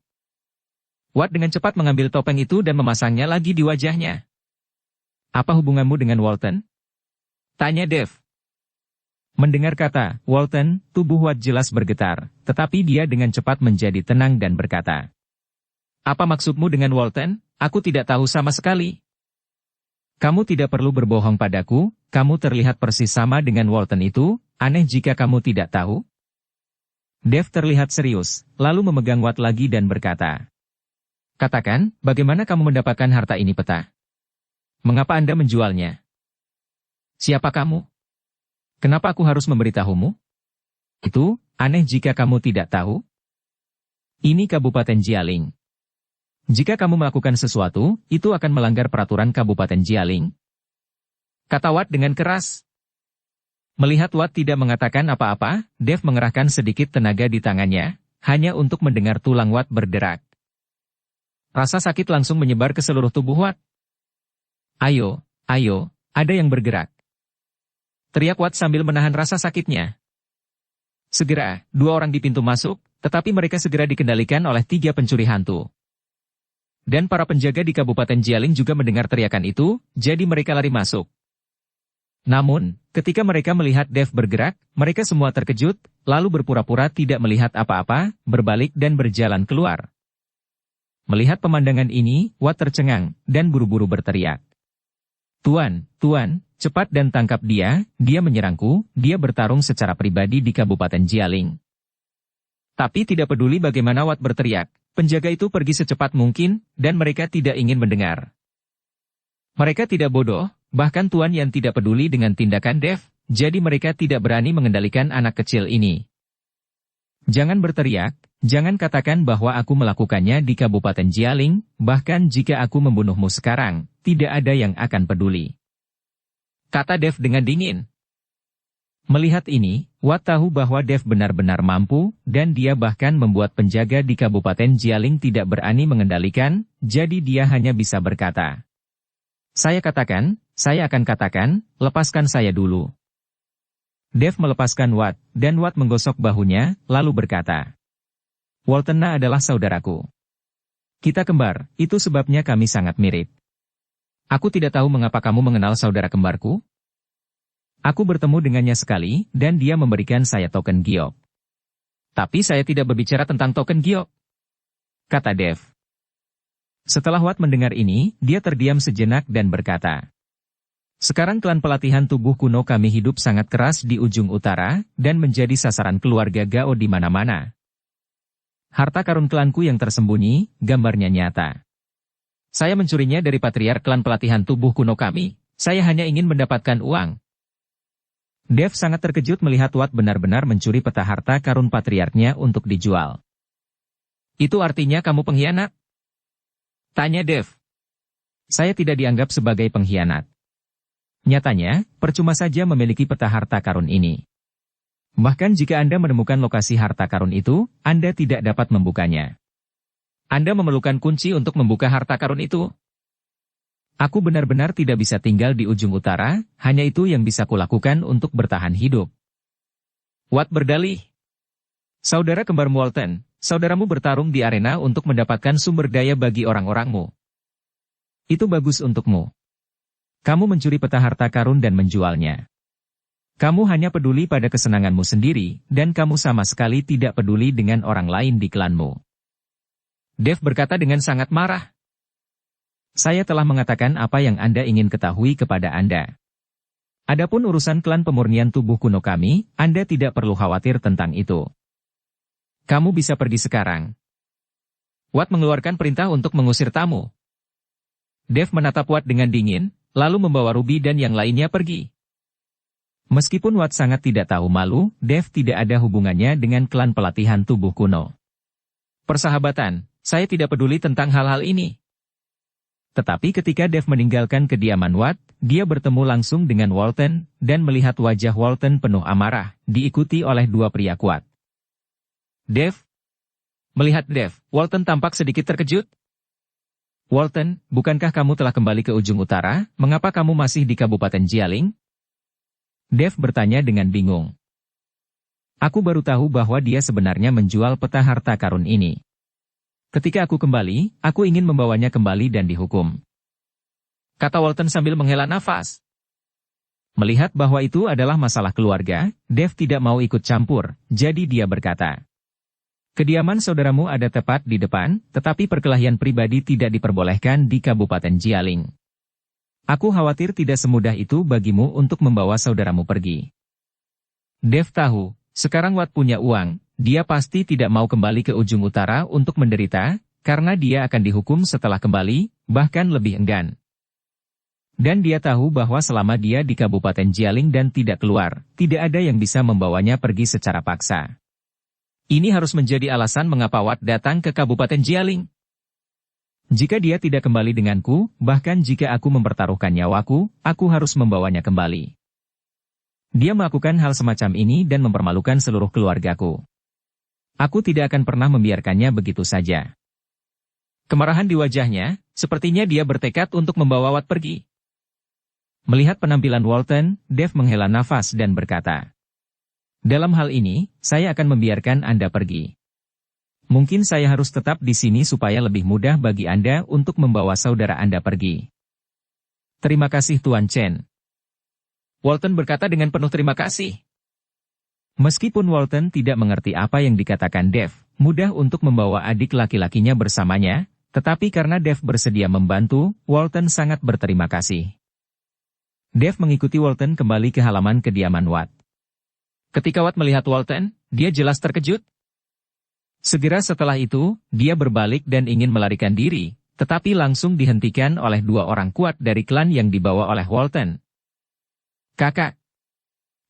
Speaker 1: Watt dengan cepat mengambil topeng itu dan memasangnya lagi di wajahnya. Apa hubunganmu dengan Walton? Tanya Dev. Mendengar kata Walton, tubuh Watt jelas bergetar, tetapi dia dengan cepat menjadi tenang dan berkata, "Apa maksudmu dengan Walton? Aku tidak tahu sama sekali." Kamu tidak perlu berbohong padaku, kamu terlihat persis sama dengan Walton itu, aneh jika kamu tidak tahu. Dev terlihat serius, lalu memegang Watt lagi dan berkata, "Katakan, bagaimana kamu mendapatkan harta ini peta? Mengapa Anda menjualnya? Siapa kamu? Kenapa aku harus memberitahumu? Itu, aneh jika kamu tidak tahu. Ini Kabupaten Jialing. Jika kamu melakukan sesuatu, itu akan melanggar peraturan Kabupaten Jialing." Kata Watt dengan keras. Melihat Watt tidak mengatakan apa-apa, Dev mengerahkan sedikit tenaga di tangannya, hanya untuk mendengar tulang Watt berderak. Rasa sakit langsung menyebar ke seluruh tubuh Watt. Ayo, ada yang bergerak." Teriak Watt sambil menahan rasa sakitnya. Segera, 2 orang di pintu masuk, tetapi mereka segera dikendalikan oleh 3 pencuri hantu. Dan para penjaga di Kabupaten Jialing juga mendengar teriakan itu, jadi mereka lari masuk. Namun, ketika mereka melihat Dev bergerak, mereka semua terkejut, lalu berpura-pura tidak melihat apa-apa, berbalik dan berjalan keluar. Melihat pemandangan ini, Watt tercengang, dan buru-buru berteriak. Tuan, cepat dan tangkap dia menyerangku, dia bertarung secara pribadi di Kabupaten Jialing." Tapi tidak peduli bagaimana Watt berteriak, penjaga itu pergi secepat mungkin, dan mereka tidak ingin mendengar. Mereka tidak bodoh, bahkan Tuan yang tidak peduli dengan tindakan Dev, jadi mereka tidak berani mengendalikan anak kecil ini. Jangan berteriak, jangan katakan bahwa aku melakukannya di Kabupaten Jialing, bahkan jika aku membunuhmu sekarang, tidak ada yang akan peduli. Kata Dev dengan dingin. Melihat ini, Watt tahu bahwa Dev benar-benar mampu, dan dia bahkan membuat penjaga di Kabupaten Jialing tidak berani mengendalikan, jadi dia hanya bisa berkata, saya akan katakan, lepaskan saya dulu." Dev melepaskan Watt, dan Watt menggosok bahunya, lalu berkata, "Waltona adalah saudaraku. Kita kembar, itu sebabnya kami sangat mirip. Aku tidak tahu mengapa kamu mengenal saudara kembarku. Aku bertemu dengannya sekali, dan dia memberikan saya token giok. Tapi saya tidak berbicara tentang token giok," kata Dev. Setelah Watt mendengar ini, dia terdiam sejenak dan berkata, "Sekarang klan pelatihan tubuh kuno kami hidup sangat keras di ujung utara, dan menjadi sasaran keluarga Gao di mana-mana. Harta karun klanku yang tersembunyi, gambarnya nyata. Saya mencurinya dari patriark klan pelatihan tubuh kuno kami, saya hanya ingin mendapatkan uang." Dev sangat terkejut melihat Watt benar-benar mencuri peta harta karun patriarknya untuk dijual. "Itu artinya kamu pengkhianat?" tanya Dev. "Saya tidak dianggap sebagai pengkhianat. Nyatanya, percuma saja memiliki peta harta karun ini. Bahkan jika Anda menemukan lokasi harta karun itu, Anda tidak dapat membukanya. Anda memerlukan kunci untuk membuka harta karun itu. Aku benar-benar tidak bisa tinggal di ujung utara, hanya itu yang bisa kulakukan untuk bertahan hidup." Watt berdalih. Saudara kembar Walton, saudaramu bertarung di arena untuk mendapatkan sumber daya bagi orang-orangmu. Itu bagus untukmu. Kamu mencuri peta harta karun dan menjualnya. Kamu hanya peduli pada kesenanganmu sendiri, dan kamu sama sekali tidak peduli dengan orang lain di klanmu. Dev berkata dengan sangat marah. Saya telah mengatakan apa yang Anda ingin ketahui kepada Anda. Adapun urusan klan pemurnian tubuh kuno kami, Anda tidak perlu khawatir tentang itu. Kamu bisa pergi sekarang. Watt mengeluarkan perintah untuk mengusir tamu. Dev menatap Watt dengan dingin, lalu membawa Ruby dan yang lainnya pergi. Meskipun Watt sangat tidak tahu malu, Dev tidak ada hubungannya dengan klan pelatihan tubuh kuno. Persahabatan, saya tidak peduli tentang hal-hal ini. Tetapi ketika Dev meninggalkan kediaman Watt, dia bertemu langsung dengan Walton, dan melihat wajah Walton penuh amarah, diikuti oleh dua pria kuat. Dev? Melihat Dev, Walton tampak sedikit terkejut. Walton, bukankah kamu telah kembali ke ujung utara? Mengapa kamu masih di Kabupaten Jialing? Dev bertanya dengan bingung. Aku baru tahu bahwa dia sebenarnya menjual peta harta karun ini. Ketika aku kembali, aku ingin membawanya kembali dan dihukum. Kata Walton sambil menghela nafas. Melihat bahwa itu adalah masalah keluarga, Dev tidak mau ikut campur, jadi dia berkata. Kediaman saudaramu ada tepat di depan, tetapi perkelahian pribadi tidak diperbolehkan di Kabupaten Jialing. Aku khawatir tidak semudah itu bagimu untuk membawa saudaramu pergi. Dev tahu, sekarang Watt punya uang, dia pasti tidak mau kembali ke ujung utara untuk menderita, karena dia akan dihukum setelah kembali, bahkan lebih enggan. Dan dia tahu bahwa selama dia di Kabupaten Jialing dan tidak keluar, tidak ada yang bisa membawanya pergi secara paksa. Ini harus menjadi alasan mengapa Watt datang ke Kabupaten Jialing. Jika dia tidak kembali denganku, bahkan jika aku mempertaruhkan nyawaku, aku harus membawanya kembali. Dia melakukan hal semacam ini dan mempermalukan seluruh keluargaku. Aku tidak akan pernah membiarkannya begitu saja. Kemarahan di wajahnya, sepertinya dia bertekad untuk membawa Watt pergi. Melihat penampilan Walton, Dev menghela nafas dan berkata, dalam hal ini, saya akan membiarkan Anda pergi. Mungkin saya harus tetap di sini supaya lebih mudah bagi Anda untuk membawa saudara Anda pergi. Terima kasih Tuan Chen. Walton berkata dengan penuh terima kasih. Meskipun Walton tidak mengerti apa yang dikatakan Dev, mudah untuk membawa adik laki-lakinya bersamanya, tetapi karena Dev bersedia membantu, Walton sangat berterima kasih. Dev mengikuti Walton kembali ke halaman kediaman Watt. Ketika Watt melihat Walton, dia jelas terkejut. Segera setelah itu, dia berbalik dan ingin melarikan diri, tetapi langsung dihentikan oleh dua orang kuat dari klan yang dibawa oleh Walton. Kakak!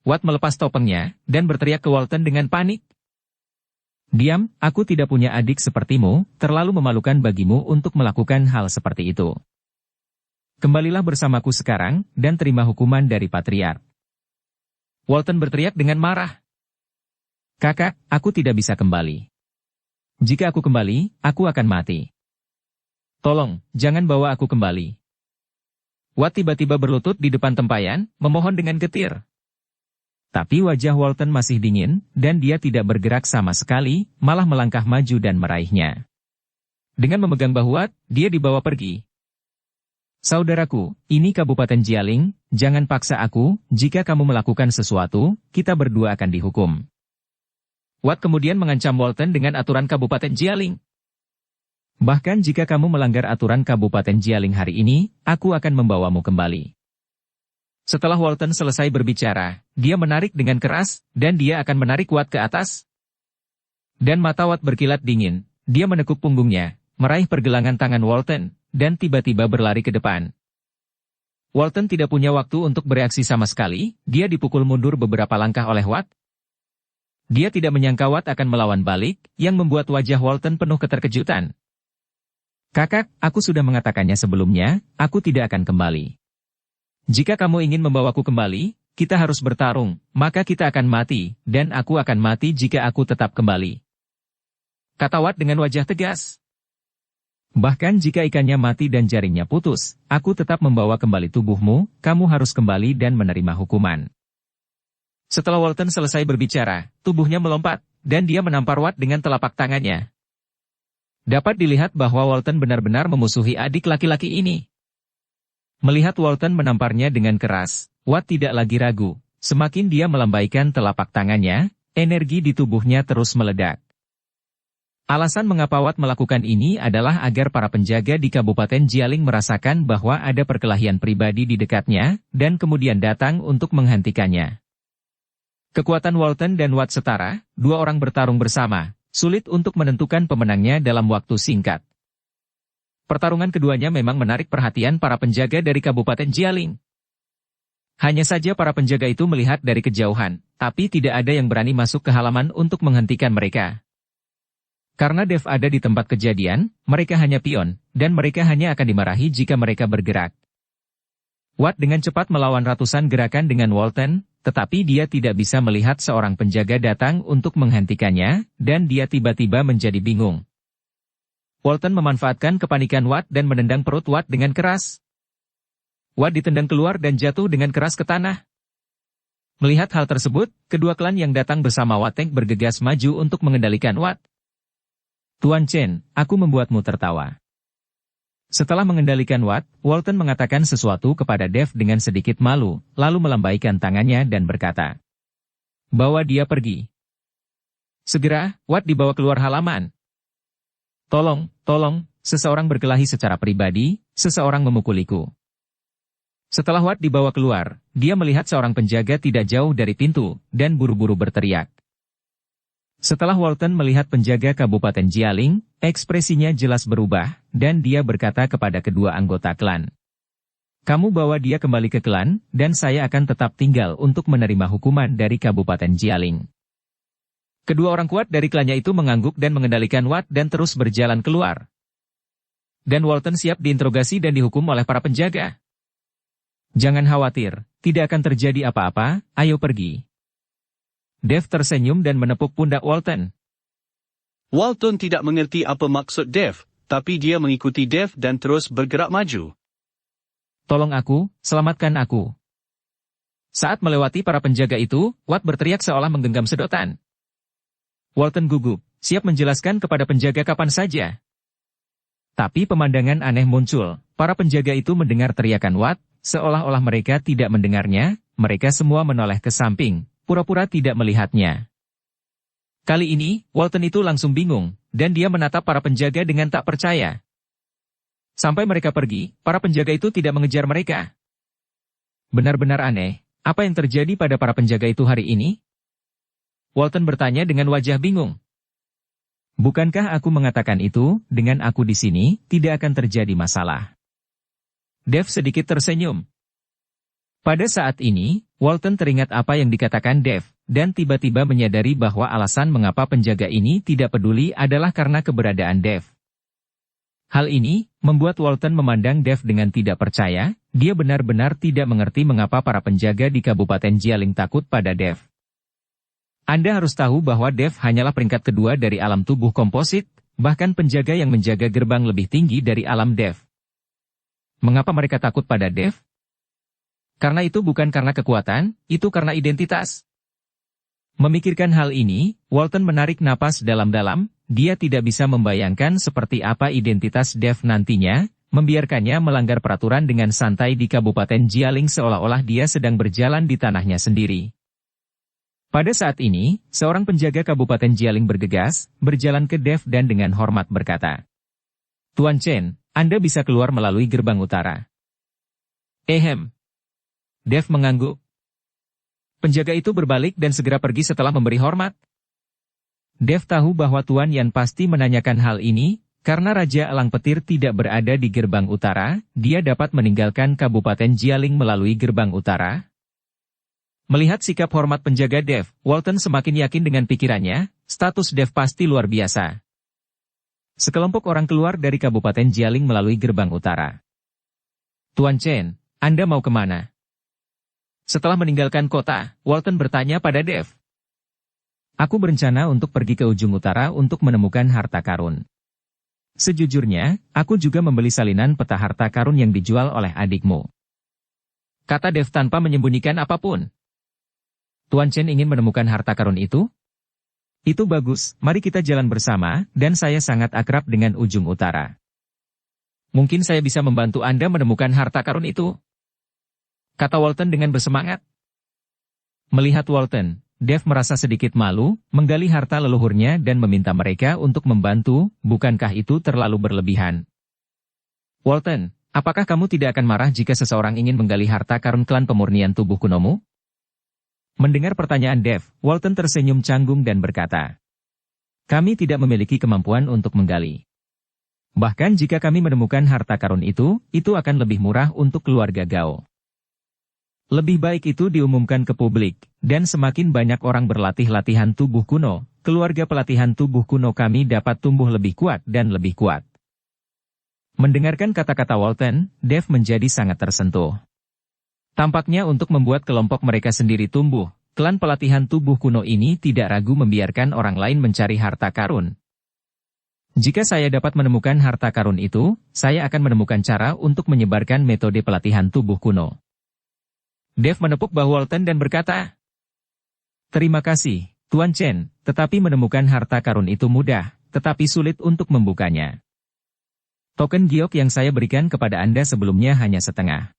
Speaker 1: Watt melepas topengnya, dan berteriak ke Walton dengan panik. Diam, aku tidak punya adik sepertimu, terlalu memalukan bagimu untuk melakukan hal seperti itu. Kembalilah bersamaku sekarang, dan terima hukuman dari Patriark. Walton berteriak dengan marah. Kakak, aku tidak bisa kembali. Jika aku kembali, aku akan mati. Tolong, jangan bawa aku kembali. Watt tiba-tiba berlutut di depan tempayan, memohon dengan getir. Tapi wajah Walton masih dingin, dan dia tidak bergerak sama sekali, malah melangkah maju dan meraihnya. Dengan memegang bahu Watt, dia dibawa pergi. Saudaraku, ini Kabupaten Jialing, jangan paksa aku, jika kamu melakukan sesuatu, kita berdua akan dihukum. Watt kemudian mengancam Walton dengan aturan Kabupaten Jialing. Bahkan jika kamu melanggar aturan Kabupaten Jialing hari ini, aku akan membawamu kembali. Setelah Walton selesai berbicara, dia menarik dengan keras, dan dia akan menarik Watt ke atas. Dan mata Watt berkilat dingin, dia menekuk punggungnya, meraih pergelangan tangan Walton, dan tiba-tiba berlari ke depan. Walton tidak punya waktu untuk bereaksi sama sekali, dia dipukul mundur beberapa langkah oleh Watt. Dia tidak menyangka Watt akan melawan balik, yang membuat wajah Walton penuh keterkejutan. Kakak, aku sudah mengatakannya sebelumnya, aku tidak akan kembali. Jika kamu ingin membawaku kembali, kita harus bertarung, maka kita akan mati, dan aku akan mati jika aku tetap kembali. Kata Watt dengan wajah tegas. Bahkan jika ikannya mati dan jaringnya putus, aku tetap membawa kembali tubuhmu, kamu harus kembali dan menerima hukuman. Setelah Walton selesai berbicara, tubuhnya melompat, dan dia menampar Watt dengan telapak tangannya. Dapat dilihat bahwa Walton benar-benar memusuhi adik laki-laki ini. Melihat Walton menamparnya dengan keras, Watt tidak lagi ragu. Semakin dia melambaikan telapak tangannya, energi di tubuhnya terus meledak. Alasan mengapa Watt melakukan ini adalah agar para penjaga di Kabupaten Jialing merasakan bahwa ada perkelahian pribadi di dekatnya, dan kemudian datang untuk menghentikannya. Kekuatan Walton dan Watt setara, dua orang bertarung bersama, sulit untuk menentukan pemenangnya dalam waktu singkat. Pertarungan keduanya memang menarik perhatian para penjaga dari Kabupaten Jialing. Hanya saja para penjaga itu melihat dari kejauhan, tapi tidak ada yang berani masuk ke halaman untuk menghentikan mereka. Karena Dev ada di tempat kejadian, mereka hanya pion, dan mereka hanya akan dimarahi jika mereka bergerak. Watt dengan cepat melawan ratusan gerakan dengan Walton, tetapi dia tidak bisa melihat seorang penjaga datang untuk menghentikannya, dan dia tiba-tiba menjadi bingung. Walton memanfaatkan kepanikan Watt dan menendang perut Watt dengan keras. Watt ditendang keluar dan jatuh dengan keras ke tanah. Melihat hal tersebut, kedua klan yang datang bersama Watteng bergegas maju untuk mengendalikan Watt. Tuan Chen, aku membuatmu tertawa. Setelah mengendalikan Watt, Walton mengatakan sesuatu kepada Dev dengan sedikit malu, lalu melambaikan tangannya dan berkata, "Bawa dia pergi." Segera, Watt dibawa keluar halaman. Tolong, seseorang berkelahi secara pribadi, seseorang memukuliku. Setelah Watt dibawa keluar, dia melihat seorang penjaga tidak jauh dari pintu, dan buru-buru berteriak. Setelah Walton melihat penjaga Kabupaten Jialing, ekspresinya jelas berubah, dan dia berkata kepada kedua anggota klan. "Kamu bawa dia kembali ke klan, dan saya akan tetap tinggal untuk menerima hukuman dari Kabupaten Jialing." Kedua orang kuat dari klannya itu mengangguk dan mengendalikan Watt dan terus berjalan keluar. Dan Walton siap diinterogasi dan dihukum oleh para penjaga. "Jangan khawatir, tidak akan terjadi apa-apa, ayo pergi." Dev tersenyum dan menepuk pundak Walton.
Speaker 3: Walton tidak mengerti apa maksud Dev, tapi dia mengikuti Dev dan terus bergerak maju.
Speaker 1: "Tolong aku, selamatkan aku." Saat melewati para penjaga itu, Watt berteriak seolah menggenggam sedotan. Walton gugup, siap menjelaskan kepada penjaga kapan saja. Tapi pemandangan aneh muncul, para penjaga itu mendengar teriakan Watt, seolah-olah mereka tidak mendengarnya, mereka semua menoleh ke samping, pura-pura tidak melihatnya. Kali ini, Walton itu langsung bingung, dan dia menatap para penjaga dengan tak percaya. Sampai mereka pergi, para penjaga itu tidak mengejar mereka. Benar-benar aneh, apa yang terjadi pada para penjaga itu hari ini? Walton bertanya dengan wajah bingung. "Bukankah aku mengatakan itu, dengan aku di sini, tidak akan terjadi masalah?" Dev sedikit tersenyum. Pada saat ini, Walton teringat apa yang dikatakan Dev, dan tiba-tiba menyadari bahwa alasan mengapa penjaga ini tidak peduli adalah karena keberadaan Dev. Hal ini, membuat Walton memandang Dev dengan tidak percaya, dia benar-benar tidak mengerti mengapa para penjaga di Kabupaten Jialing takut pada Dev. Anda harus tahu bahwa Dev hanyalah peringkat kedua dari alam tubuh komposit, bahkan penjaga yang menjaga gerbang lebih tinggi dari alam Dev. Mengapa mereka takut pada Dev? Karena itu bukan karena kekuatan, itu karena identitas. Memikirkan hal ini, Walton menarik napas dalam-dalam, dia tidak bisa membayangkan seperti apa identitas Dev nantinya, membiarkannya melanggar peraturan dengan santai di Kabupaten Jialing seolah-olah dia sedang berjalan di tanahnya sendiri. Pada saat ini, seorang penjaga Kabupaten Jialing bergegas, berjalan ke Dev dan dengan hormat berkata, "Tuan Chen, Anda bisa keluar melalui gerbang utara." "Ehem." Dev mengangguk. Penjaga itu berbalik dan segera pergi setelah memberi hormat. Dev tahu bahwa Tuan Yan pasti menanyakan hal ini, karena Raja Elang Petir tidak berada di gerbang utara, dia dapat meninggalkan Kabupaten Jialing melalui gerbang utara. Melihat sikap hormat penjaga Dev, Walton semakin yakin dengan pikirannya, status Dev pasti luar biasa. Sekelompok orang keluar dari Kabupaten Jialing melalui gerbang utara. "Tuan Chen, Anda mau kemana?" Setelah meninggalkan kota, Walton bertanya pada Dev. "Aku berencana untuk pergi ke ujung utara untuk menemukan harta karun. Sejujurnya, aku juga membeli salinan peta harta karun yang dijual oleh adikmu," kata Dev tanpa menyembunyikan apapun. "Tuan Chen ingin menemukan harta karun itu?" Itu bagus, mari kita jalan bersama, dan saya sangat akrab dengan ujung utara. Mungkin saya bisa membantu Anda menemukan harta karun itu, kata Walton dengan bersemangat. Melihat Walton, Dev merasa sedikit malu, menggali harta leluhurnya dan meminta mereka untuk membantu, bukankah itu terlalu berlebihan? Walton, apakah kamu tidak akan marah jika seseorang ingin menggali harta karun klan pemurnian tubuh kunomu? Mendengar pertanyaan Dev, Walton tersenyum canggung dan berkata, kami tidak memiliki kemampuan untuk menggali. Bahkan jika kami menemukan harta karun itu akan lebih murah untuk keluarga Gao. Lebih baik itu diumumkan ke publik, dan semakin banyak orang berlatih latihan tubuh kuno, keluarga pelatihan tubuh kuno kami dapat tumbuh lebih kuat dan lebih kuat. Mendengarkan kata-kata Walton, Dev menjadi sangat tersentuh. Tampaknya untuk membuat kelompok mereka sendiri tumbuh, klan pelatihan tubuh kuno ini tidak ragu membiarkan orang lain mencari harta karun. Jika saya dapat menemukan harta karun itu, saya akan menemukan cara untuk menyebarkan metode pelatihan tubuh kuno. Dev menepuk bahu Walton dan berkata, terima kasih, Tuan Chen, tetapi menemukan harta karun itu mudah, tetapi sulit untuk membukanya. Token giok yang saya berikan kepada Anda sebelumnya hanya setengah.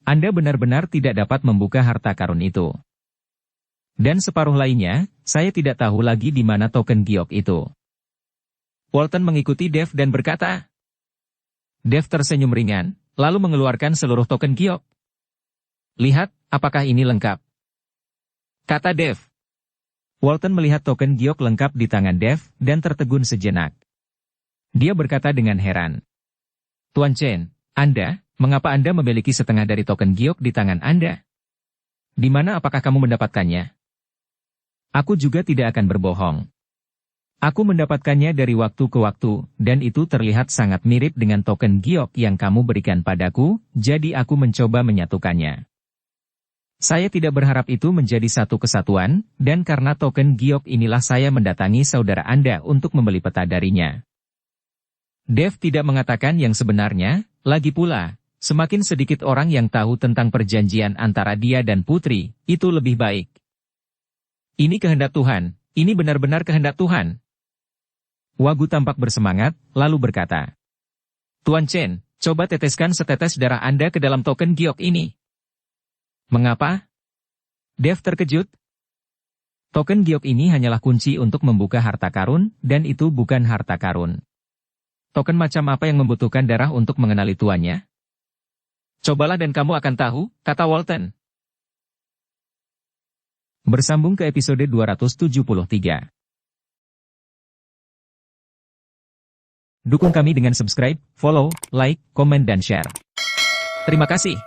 Speaker 1: Anda benar-benar tidak dapat membuka harta karun itu. Dan separuh lainnya, saya tidak tahu lagi di mana token giok itu. Walton mengikuti Dev dan berkata. Dev tersenyum ringan, lalu mengeluarkan seluruh token giok. Lihat, apakah ini lengkap? Kata Dev. Walton melihat token giok lengkap di tangan Dev, dan tertegun sejenak. Dia berkata dengan heran. Tuan Chen, mengapa Anda memiliki setengah dari token giok di tangan Anda? Di mana apakah kamu mendapatkannya? Aku juga tidak akan berbohong. Aku mendapatkannya dari waktu ke waktu, dan itu terlihat sangat mirip dengan token giok yang kamu berikan padaku, jadi aku mencoba menyatukannya. Saya tidak berharap itu menjadi satu kesatuan, dan karena token giok inilah saya mendatangi saudara Anda untuk membeli peta darinya. Dev tidak mengatakan yang sebenarnya, lagi pula, semakin sedikit orang yang tahu tentang perjanjian antara dia dan putri, itu lebih baik. Ini kehendak Tuhan, ini benar-benar kehendak Tuhan. Wagu tampak bersemangat, lalu berkata, Tuan Chen, coba teteskan setetes darah Anda ke dalam token giok ini. Mengapa? Dev terkejut. Token giok ini hanyalah kunci untuk membuka harta karun, dan itu bukan harta karun. Token macam apa yang membutuhkan darah untuk mengenali tuannya? Cobalah dan kamu akan tahu, kata Walton. Bersambung ke episode 273. Dukung kami dengan subscribe, follow, like, komen dan share. Terima kasih.